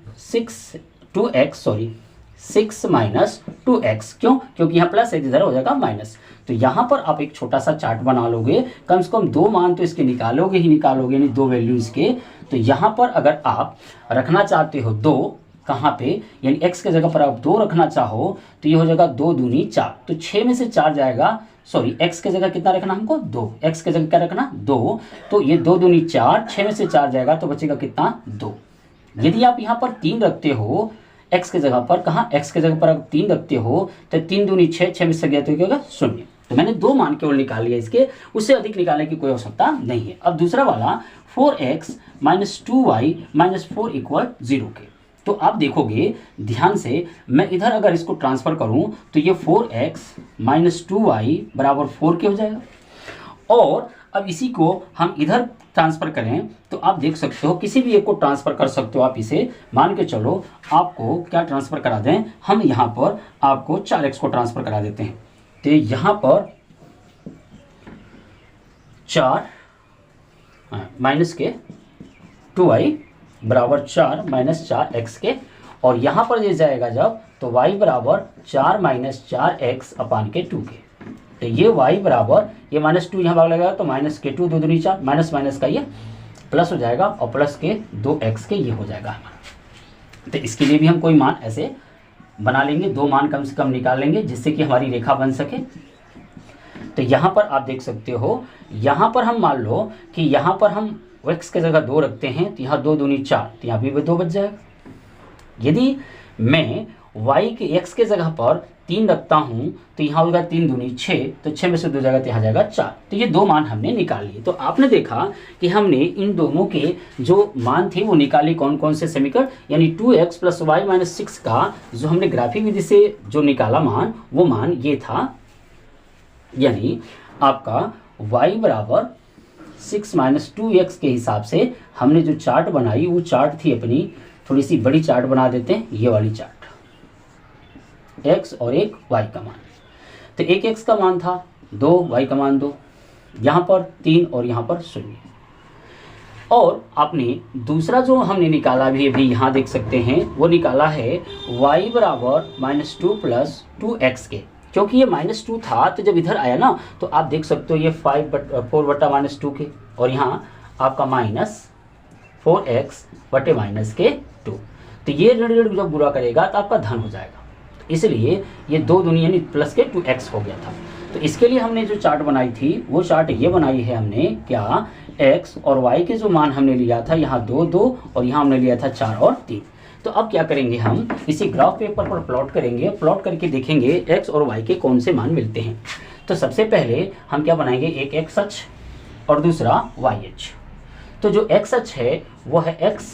6 माइनस 2x। क्यों? क्योंकि यहाँ प्लस है, इधर हो जाएगा माइनस। तो यहाँ पर आप एक छोटा सा चार्ट बना लोगे, कम से कम 2 मान तो इसके निकालोगे, यानी 2 वैल्यू इसके। तो यहाँ पर अगर आप रखना चाहते हो 2, कहाँ पे, यानी x के जगह पर आप 2 रखना चाहो तो ये हो जाएगा 2 दूनी 4, तो 6 में से 4 जाएगा, सॉरी x के जगह कितना रखना हमको 2, x के जगह क्या रखना 2, तो ये 2 दूनी 4, 6 में से 4 जाएगा तो बचेगा कितना 2। यदि आप यहाँ पर 3 रखते हो x के जगह पर, कहाँ x के जगह पर आप 3 रखते हो तो 3 दूनी 6, 6 में से गया तो क्या होगा 0। तो मैंने 2 मान केवल निकाल लिया, इसके उससे अधिक निकालने की कोई आवश्यकता नहीं है। अब दूसरा वाला 4x minus 2y minus 4 equal 0 के, तो आप देखोगे ध्यान से, मैं इधर अगर इसको ट्रांसफर करूं तो ये 4x माइनस 2y बराबर 4 के हो जाएगा, और अब इसी को हम इधर ट्रांसफर करें तो आप देख सकते हो, किसी भी एक को ट्रांसफर कर सकते हो आप, इसे मान के चलो आपको क्या ट्रांसफर करा दें, हम यहाँ पर आपको 4x को ट्रांसफर करा देते हैं, तो यहाँ पर 4 माइनस के 2y बराबर 4 माइनस 4x के, और यहाँ पर ये जाएगा जब तो y बराबर 4 माइनस 4x अपान के 2 के, तो ये y बराबर, ये माइनस 2 यहाँ भाग लगेगा तो माइनस के 2, 2 दूनी 4, माइनस माइनस का ये प्लस हो जाएगा, और प्लस के 2x के ये हो जाएगा हमारा। तो इसके लिए भी हम कोई मान ऐसे बना लेंगे, 2 मान कम से कम निकाल लेंगे जिससे कि हमारी रेखा बन सके। तो यहाँ पर आप देख सकते हो, यहाँ पर हम मान लो कि यहाँ पर हम x के जगह 2 रखते हैं तो यहाँ 2 दूनी 4, तो यहाँ भी 2 बच जाएगा। यदि मैं y के x के जगह पर 3 रखता हूँ तो यहाँ होगा 3 दूनी 6, तो 6 में से 2 जाएगा तो यहाँ जाएगा 4, तो ये 2 मान हमने निकाल लिए। तो आपने देखा कि हमने इन दोनों के जो मान थे वो निकाले कौन कौन से समीकरण, यानी 2x प्लस वाई माइनस 6 का जो हमने ग्राफिक विधि से जो निकाला मान, वो मान ये था, यानी आपका y बराबर 6 माइनस 2x के हिसाब से हमने जो चार्ट बनाई वो चार्ट थी अपनी, थोड़ी सी बड़ी चार्ट बना देते हैं, ये वाली चार्ट, x और एक y का मान, तो एक x का मान था 2, y का मान 2, यहाँ पर 3 और यहाँ पर 0, और आपने दूसरा जो हमने निकाला अभी यहाँ देख सकते हैं वो निकाला है y बराबर -2 प्लस 2x के, क्योंकि ये -2 था तो जब इधर आया ना तो आप देख सकते हो ये 4 बटा -2 के, और यहाँ आपका -4x बटे -2, तो ये ऋण जब बुरा करेगा तो आपका धन हो जाएगा, तो इसलिए ये 2 दूनी यानी प्लस के 2x हो गया था। तो इसके लिए हमने जो चार्ट बनाई थी वो चार्ट ये बनाई है हमने, क्या x और y के जो मान हमने लिया था, यहाँ 2 2 और यहाँ हमने लिया था 4 और 3। तो अब क्या करेंगे, हम इसी ग्राफ पेपर पर प्लॉट करेंगे, प्लॉट करके देखेंगे x और y के कौन से मान मिलते हैं। तो सबसे पहले हम क्या बनाएंगे, एक x अक्ष और दूसरा y अक्ष। तो जो x अक्ष है वो है x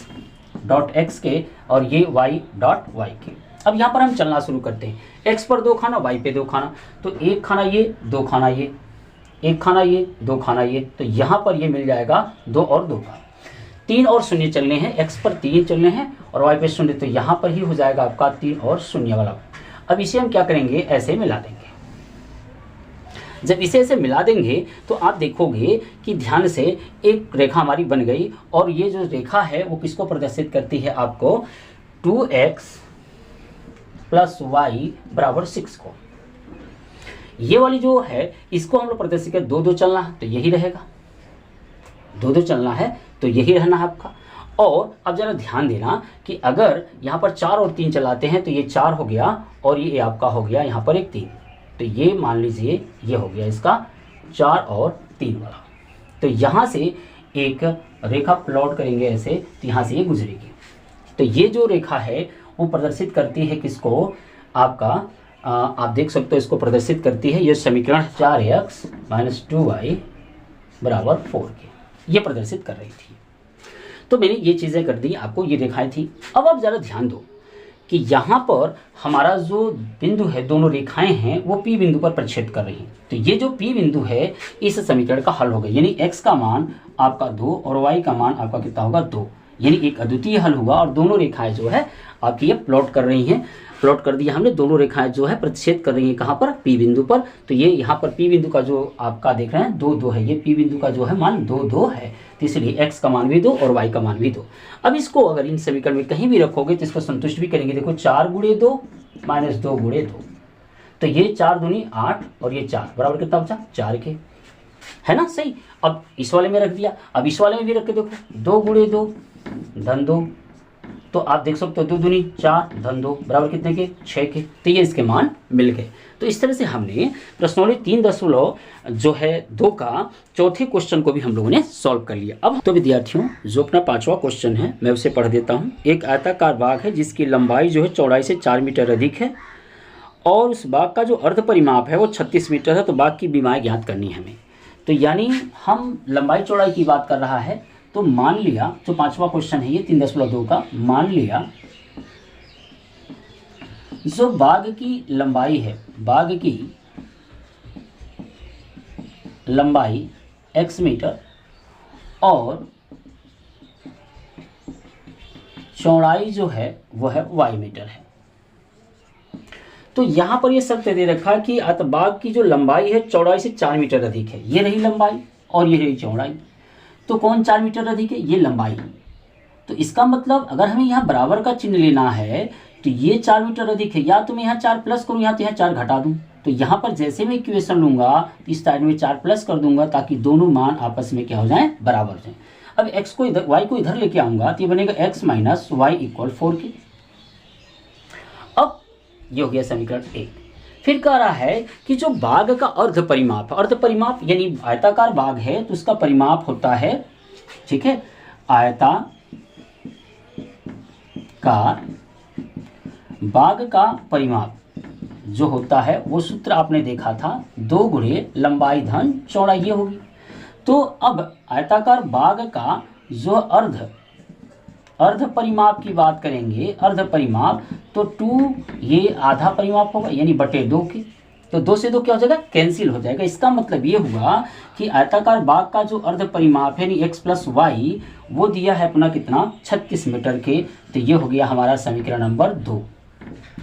डॉट x के और ये y डॉट y के। अब यहाँ पर हम चलना शुरू करते हैं, x पर 2 खाना, y पे 2 खाना, तो 1 खाना ये, 2 खाना ये, 1 खाना ये, 2 खाना ये, तो यहाँ पर ये मिल जाएगा 2 और 2 का, 3 और 0 चलने हैं, x पर 3 चलने हैं और y पे 0, तो यहाँ पर ही हो जाएगा आपका 3 और 0 वाला। अब इसे हम क्या करेंगे, ऐसे मिला देंगे। जब इसे ऐसे मिला देंगे तो आप देखोगे कि ध्यान से एक रेखा हमारी बन गई, और ये जो रेखा है वो किसको प्रदर्शित करती है, आपको 2x प्लस वाई बराबर 6 को। ये वाली जो है इसको हम लोग प्रदर्शित कर 2 2 चलना है तो यही रहेगा, 2 2 चलना है तो यही रहना है आपका। और अब जरा ध्यान देना कि अगर यहाँ पर 4 और 3 चलाते हैं तो ये 4 हो गया और ये आपका हो गया यहाँ पर एक 3, तो ये मान लीजिए ये हो गया इसका 4 और 3 वाला। तो यहाँ से एक रेखा प्लॉट करेंगे ऐसे, तो यहाँ से ये गुजरेगी। तो ये जो रेखा है वो प्रदर्शित करती है किसको, आपका आप देख सकते हो इसको प्रदर्शित करती है ये समीकरण 4x माइनस 2y बराबर 4 के, ये प्रदर्शित कर रही थी। तो मैंने ये चीज़ें कर दी, आपको ये रेखाएं थी। अब आप ज़रा ध्यान दो कि यहाँ पर हमारा जो बिंदु है, दोनों रेखाएं हैं वो P बिंदु पर प्रतिच्छेद कर रही हैं। तो ये जो P बिंदु है इस समीकरण का हल होगा, यानी x का मान आपका 2 और y का मान आपका कितना होगा 2, यानी एक अद्वितीय हल हुआ। और दोनों रेखाएं जो है आपकी ये प्लॉट कर रही हैं, प्लॉट कर दिया हमने, दोनों रेखाएं जो है प्रतिच्छेद कर रही हैं कहाँ पर, P बिंदु पर। तो ये यहाँ पर P बिंदु का जो आपका देख रहे हैं 2 2 है, ये P बिंदु का जो है मान 2 2 है, तो इसलिए x का मान भी 2 और y का मान भी 2। अब इसको अगर इन समीकरण में कहीं भी रखोगे तो इसको संतुष्ट भी करेंगे। देखो 4 गुणे 2 माइनस 2 गुणे 2, तो ये 4 दूनी 8 और ये 4 बराबर कितना बचा 4 के, है ना, सही। अब इस वाले में रख दिया, अब इस वाले में भी रख के देखो 2 गुणे 2 धन 2 तो आप देख सकते हो 2 दूनी 4 धन 2 बराबर कितने के 6 के। तो ये इसके मान मिल गए। तो इस तरह से हमने प्रश्नावली 3.2 का चौथे क्वेश्चन को भी हम लोगों ने सॉल्व कर लिया। अब तो विद्यार्थियों जो अपना 5वां क्वेश्चन है मैं उसे पढ़ देता हूँ। एक आयताकार बाग है जिसकी लंबाई जो है चौड़ाई से 4 मीटर अधिक है और उस बाग का जो अर्ध परिमाप है वो 36 मीटर है। तो बाग की बीमाएं ज्ञात करनी है हमें। तो यानी हम लंबाई चौड़ाई की बात कर रहा है। तो मान लिया जो 5वां क्वेश्चन है ये 3.2 का, मान लिया जो बाग की लंबाई है, बाग की लंबाई x मीटर और चौड़ाई जो है वो है y मीटर है। तो यहां पर ये शर्त दे रखा है कि बाग की जो लंबाई है चौड़ाई से 4 मीटर अधिक है। ये रही लंबाई और ये रही चौड़ाई। तो कौन 4 मीटर अधिक है? ये लंबाई। तो इसका मतलब अगर हमें यहाँ बराबर का चिन्ह लेना है तो ये 4 मीटर अधिक है, या तो मैं यहाँ 4 प्लस करूँ या तो यहाँ 4 घटा दूँ। तो यहाँ पर जैसे मैं इक्वेशन लूंगा इस साइड में 4 प्लस कर दूंगा ताकि दोनों मान आपस में क्या हो जाए, बराबर हो जाए। अब x को इधर y को इधर लेके आऊंगा तो ये बनेगा x माइनस वाई इक्वल 4 के। अब ये हो गया समीकरण 1। फिर कह रहा है कि जो बाग का अर्ध परिमाप, अर्ध परिमाप यानी आयताकार बाग है तो उसका परिमाप होता है, ठीक है, आयताकार बाग का परिमाप जो होता है वो सूत्र आपने देखा था 2 गुणे लंबाई धन चौड़ाई ये होगी। तो अब आयताकार बाग का जो अर्ध परिमाप की बात करेंगे, अर्ध परिमाप तो 2 ये आधा परिमाप होगा यानी बटे 2 की। तो 2 से 2 क्या हो जाएगा, कैंसिल हो जाएगा। इसका मतलब ये हुआ कि आयताकार बाग का जो अर्ध परिमाप है यानी x प्लस वाई वो दिया है अपना कितना 36 मीटर के। तो ये हो गया हमारा समीकरण नंबर 2।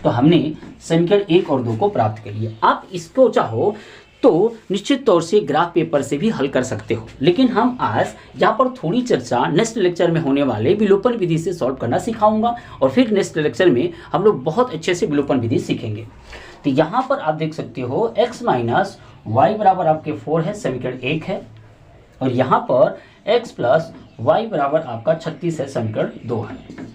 तो हमने समीकरण 1 और 2 को प्राप्त कर लिया। आप इसको चाहो तो निश्चित तौर से ग्राफ पेपर से भी हल कर सकते हो, लेकिन हम आज यहाँ पर थोड़ी चर्चा नेक्स्ट लेक्चर में होने वाले विलोपन विधि से सॉल्व करना सिखाऊंगा और फिर नेक्स्ट लेक्चर में हम लोग बहुत अच्छे से विलोपन विधि सीखेंगे। तो यहाँ पर आप देख सकते हो x माइनस वाई बराबर आपके 4 है, समीकरण 1 है, और यहाँ पर x प्लस वाई बराबर आपका 36 है, समीकरण 2 है।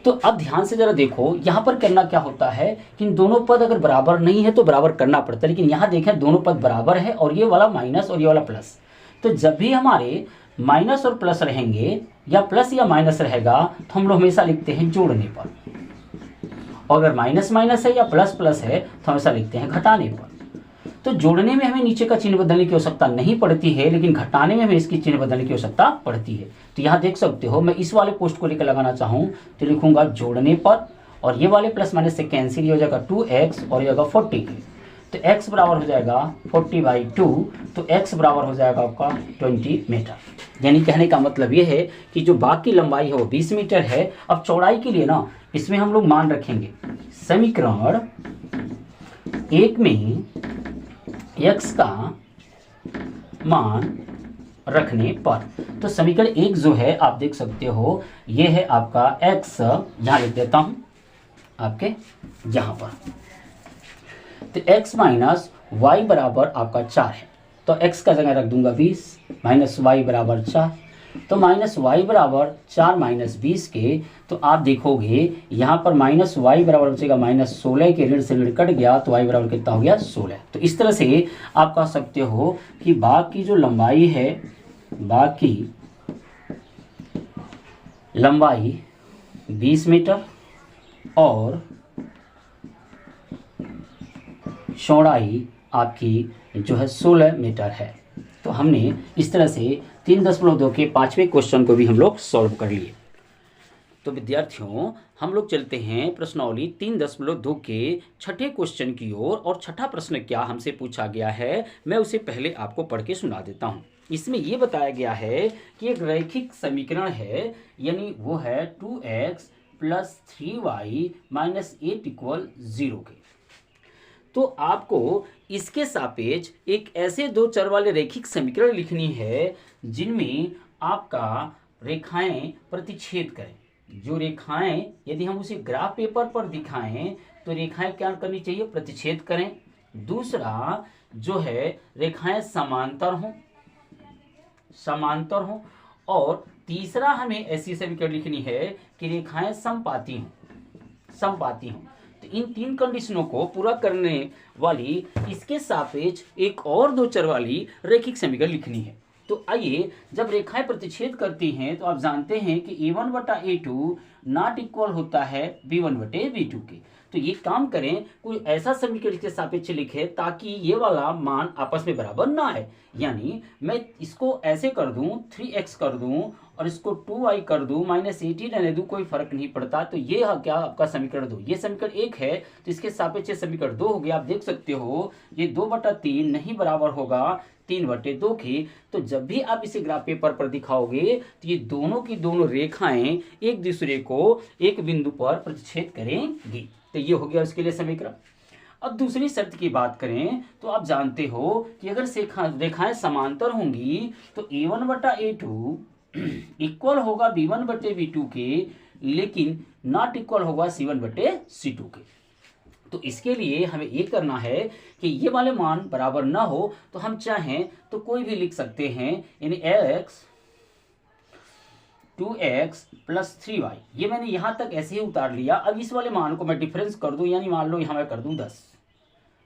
तो अब ध्यान से जरा देखो यहाँ पर करना क्या होता है कि इन दोनों पद अगर बराबर नहीं है तो बराबर करना पड़ता है, लेकिन यहाँ देखें दोनों पद बराबर है और ये वाला माइनस और ये वाला प्लस। तो जब भी हमारे माइनस और प्लस रहेंगे या प्लस या माइनस रहेगा तो हम लोग हमेशा लिखते हैं जोड़ने पर, और अगर माइनस माइनस है या प्लस प्लस है तो हमेशा लिखते हैं घटाने पर। तो जोड़ने में हमें नीचे का चिन्ह बदलने की आवश्यकता नहीं पड़ती है, लेकिन घटाने में हमें इसकी चिन्ह बदलने की आवश्यकता पड़ती है। तो यहाँ देख सकते हो मैं इस वाले पोस्ट को लेकर लगाना चाहूँ तो लिखूंगा जोड़ने पर, और ये वाले प्लस माइनस से कैंसिल हो जाएगा 2x और ये होगा 40 के। तो x बराबर हो जाएगा 40/2, तो x बराबर हो जाएगा आपका 20 मीटर। यानी कहने का मतलब ये है कि जो बाग की लंबाई है वो 20 मीटर है। अब चौड़ाई के लिए ना इसमें हम लोग मान रखेंगे समीकरण 1 में x का मान रखने पर। तो समीकरण 1 जो है आप देख सकते हो ये है आपका x, यहाँ लिख देता हूँ आपके यहाँ पर। तो x माइनस वाई बराबर आपका 4 है, तो x का जगह रख दूंगा 20 माइनस वाई बराबर 4। तो माइनस वाई बराबर 4 माइनस 20 के। तो आप देखोगे यहाँ पर माइनस वाई बराबर बचेगा माइनस 16 के, ऋण से ऋण कट गया तो वाई बराबर कितना हो गया 16। तो इस तरह से आप कह सकते हो कि बाग की जो लंबाई है, बाग की लंबाई 20 मीटर और चौड़ाई आपकी जो है 16 मीटर है। तो हमने इस तरह से 3.2 के 5वें क्वेश्चन को भी हम लोग सॉल्व कर लिए। तो विद्यार्थियों हम लोग चलते हैं प्रश्नावली 3.2 के छठे क्वेश्चन की ओर, और छठा प्रश्न क्या हमसे पूछा गया है मैं उसे पहले आपको पढ़ के सुना देता हूँ। इसमें ये बताया गया है कि एक रैखिक समीकरण है, यानी वो है 2x plus 3y minus 8 equal 0 के। तो आपको इसके सापेक्ष एक ऐसे दो चर वाले रैखिक समीकरण लिखनी है जिनमें आपका रेखाएं प्रतिच्छेद करें। जो रेखाएं यदि हम उसे ग्राफ पेपर पर दिखाएं तो रेखाएं क्या करनी चाहिए, प्रतिच्छेद करें। दूसरा जो है रेखाएं समांतर हों और तीसरा हमें ऐसी समीकरण लिखनी है कि रेखाएं समपाती हों। तो इन तीन कंडीशनों को पूरा करने वाली इसके सापेक्ष एक और दो चर वाली रैखिक समीकरण लिखनी है। तो आइए, जब रेखाएं प्रतिच्छेद करती हैं तो आप जानते हैं कि a1 बटा a2 नॉट इक्वल होता है b1 बटे b2 के। तो ये काम करें, कोई ऐसा समीकरण इसके सापेक्ष लिखे ताकि ये वाला मान आपस में बराबर ना है। यानी मैं इसको ऐसे कर दूं, 3x कर दूं और इसको 2y कर दूं, -18 रहने दूं, कोई फर्क नहीं पड़ता। तो ये क्या आपका समीकरण 2, ये समीकरण 1 है, तो इसके सापेक्ष समीकरण 2 हो गया। आप देख सकते हो ये 2/3 नहीं बराबर होगा 3/2 की। तो जब भी आप इसे ग्राफ पेपर पर दिखाओगे तो ये दोनों की दोनों रेखाएं एक दूसरे को एक बिंदु पर प्रतिच्छेद करेंगी। तो ये हो गया उसके लिए समीकरण। अब दूसरी शर्त की बात करें तो आप जानते हो कि अगर रेखाएं समांतर होंगी तो a1 बटा a2 इक्वल होगा b1 बटे b2 के, लेकिन नॉट इक्वल होगा c1 बटे c2 के। तो इसके लिए हमें ये करना है कि ये वाले मान बराबर ना हो तो हम चाहें तो कोई भी लिख सकते हैं, यानी x 2x प्लस 3y, ये मैंने यहां तक ऐसे ही उतार लिया। अब इस वाले मान को मैं डिफरेंस कर दूं, यानी मान लो यहां मैं कर दूं 10।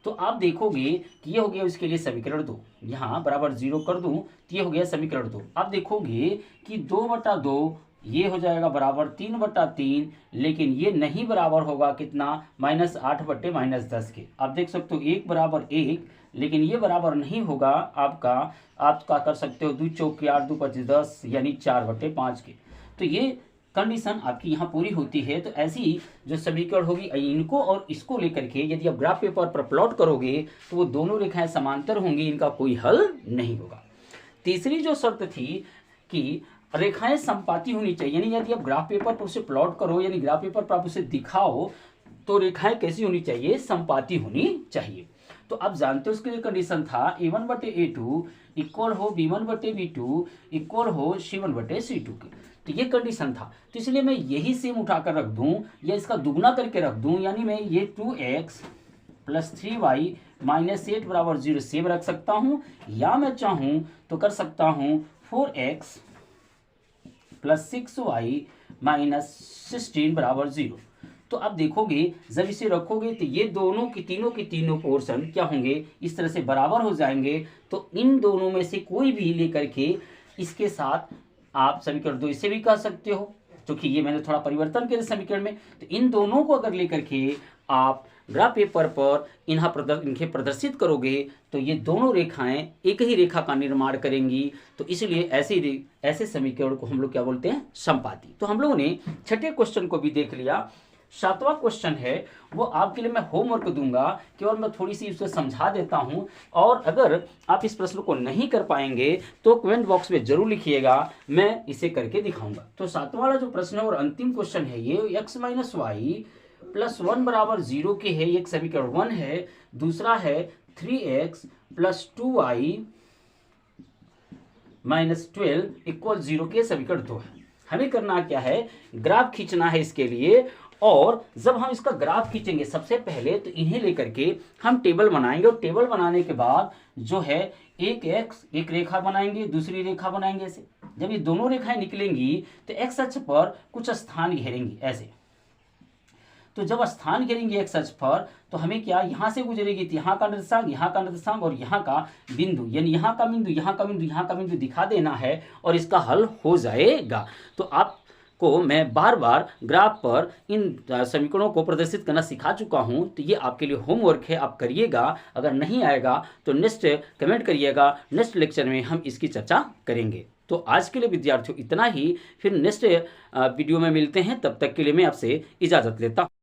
तो आप देखोगे कि ये हो गया उसके लिए समीकरण 2, यहाँ बराबर 0 कर दूं तो ये हो गया समीकरण 2। आप देखोगे कि 2/2 ये हो जाएगा बराबर 3/3, लेकिन ये नहीं बराबर होगा कितना, -8 बटे -10 के। आप देख सकते हो 1 बराबर 1, लेकिन ये बराबर नहीं होगा आपका कर सकते हो 2 चौक 8 2 25 10, यानी 4/5 के। तो ये कंडीशन आपकी यहाँ पूरी होती है। तो ऐसी जो समीकरण होगी इनको और इसको लेकर के यदि आप ग्राफ पेपर पर प्लॉट करोगे तो वो दोनों रेखाएं समांतर होंगी, इनका कोई हल नहीं होगा। तीसरी जो शर्त थी कि रेखाएं समपाती होनी चाहिए, यानी यदि आप ग्राफ पेपर पर उसे प्लॉट करो, यानी ग्राफ पेपर पर आप उसे दिखाओ तो रेखाएं कैसी होनी चाहिए, समपाती होनी चाहिए। तो आप जानते हो उसके लिए कंडीशन था a1 बटे a2 इक्वल हो b1 बटे b2 इक्वल हो c1 बटे c2 के। तो ये कंडीशन था, तो इसलिए मैं यही सेम उठाकर रख दूं या इसका दुगना करके रख दूं, यानी मैं ये 2x प्लस 3y -8 बराबर 0 सेम रख सकता हूं, या मैं चाहूं तो कर सकता हूं 4x प्लस 6y -16 बराबर 0। तो आप देखोगे जब इसे रखोगे तो ये दोनों की तीनों पोर्शन क्या होंगे, इस तरह से बराबर हो जाएंगे। तो इन दोनों में से कोई भी लेकर के इसके साथ आप समीकरण 2 इसे भी कह सकते हो, क्योंकि ये मैंने थोड़ा परिवर्तन किया समीकरण में। तो इन दोनों को अगर लेकर के आप ग्राफ पेपर पर इन्हें प्रदर्शित करोगे तो ये दोनों रेखाएं एक ही रेखा का निर्माण करेंगी। तो इसलिए ऐसे समीकरण को हम लोग क्या बोलते हैं, समपाती। तो हम लोगों ने छठे क्वेश्चन को भी देख लिया। सातवां क्वेश्चन है वो आपके लिए मैं होमवर्क दूंगा, केवल मैं थोड़ी सी उसे समझा देता हूं, और अगर आप इस प्रश्न को नहीं कर पाएंगे तो कमेंट बॉक्स में जरूर लिखिएगा, मैं इसे करके दिखाऊंगा। तो सातवां वाला जो प्रश्न है और अंतिम क्वेश्चन है ये x - y प्लस 1 बराबर 0 के है, एक समीकरण 1 है। दूसरा है 3x प्लस 2y -12 इक्वल 0 के समीकरण 2 है। हमें करना क्या है, ग्राफ खींचना है इसके लिए। और जब हम इसका ग्राफ खींचेंगे सबसे पहले तो इन्हें लेकर के हम टेबल बनाएंगे, और टेबल बनाने के बाद जो है एक रेखा बनाएंगे, दूसरी रेखा बनाएंगे ऐसे। जब ये दोनों रेखाएं निकलेंगी तो एक्स अक्ष पर कुछ स्थान घेरेंगी ऐसे। तो जब स्थान घेरेंगे एक्स अक्ष पर तो हमें क्या, यहां से गुजरेगी तो यहाँ का निर्देशांक, यहाँ का निर्देशांक और यहाँ का बिंदु, यानी यहाँ का बिंदु, यहाँ का बिंदु, यहाँ का बिंदु दिखा देना है और इसका हल हो जाएगा। तो आप को मैं बार बार ग्राफ पर इन समीकरणों को प्रदर्शित करना सिखा चुका हूं, तो ये आपके लिए होमवर्क है, आप करिएगा। अगर नहीं आएगा तो नेक्स्ट कमेंट करिएगा, नेक्स्ट लेक्चर में हम इसकी चर्चा करेंगे। तो आज के लिए विद्यार्थियों इतना ही, फिर नेक्स्ट वीडियो में मिलते हैं, तब तक के लिए मैं आपसे इजाज़त लेता हूं।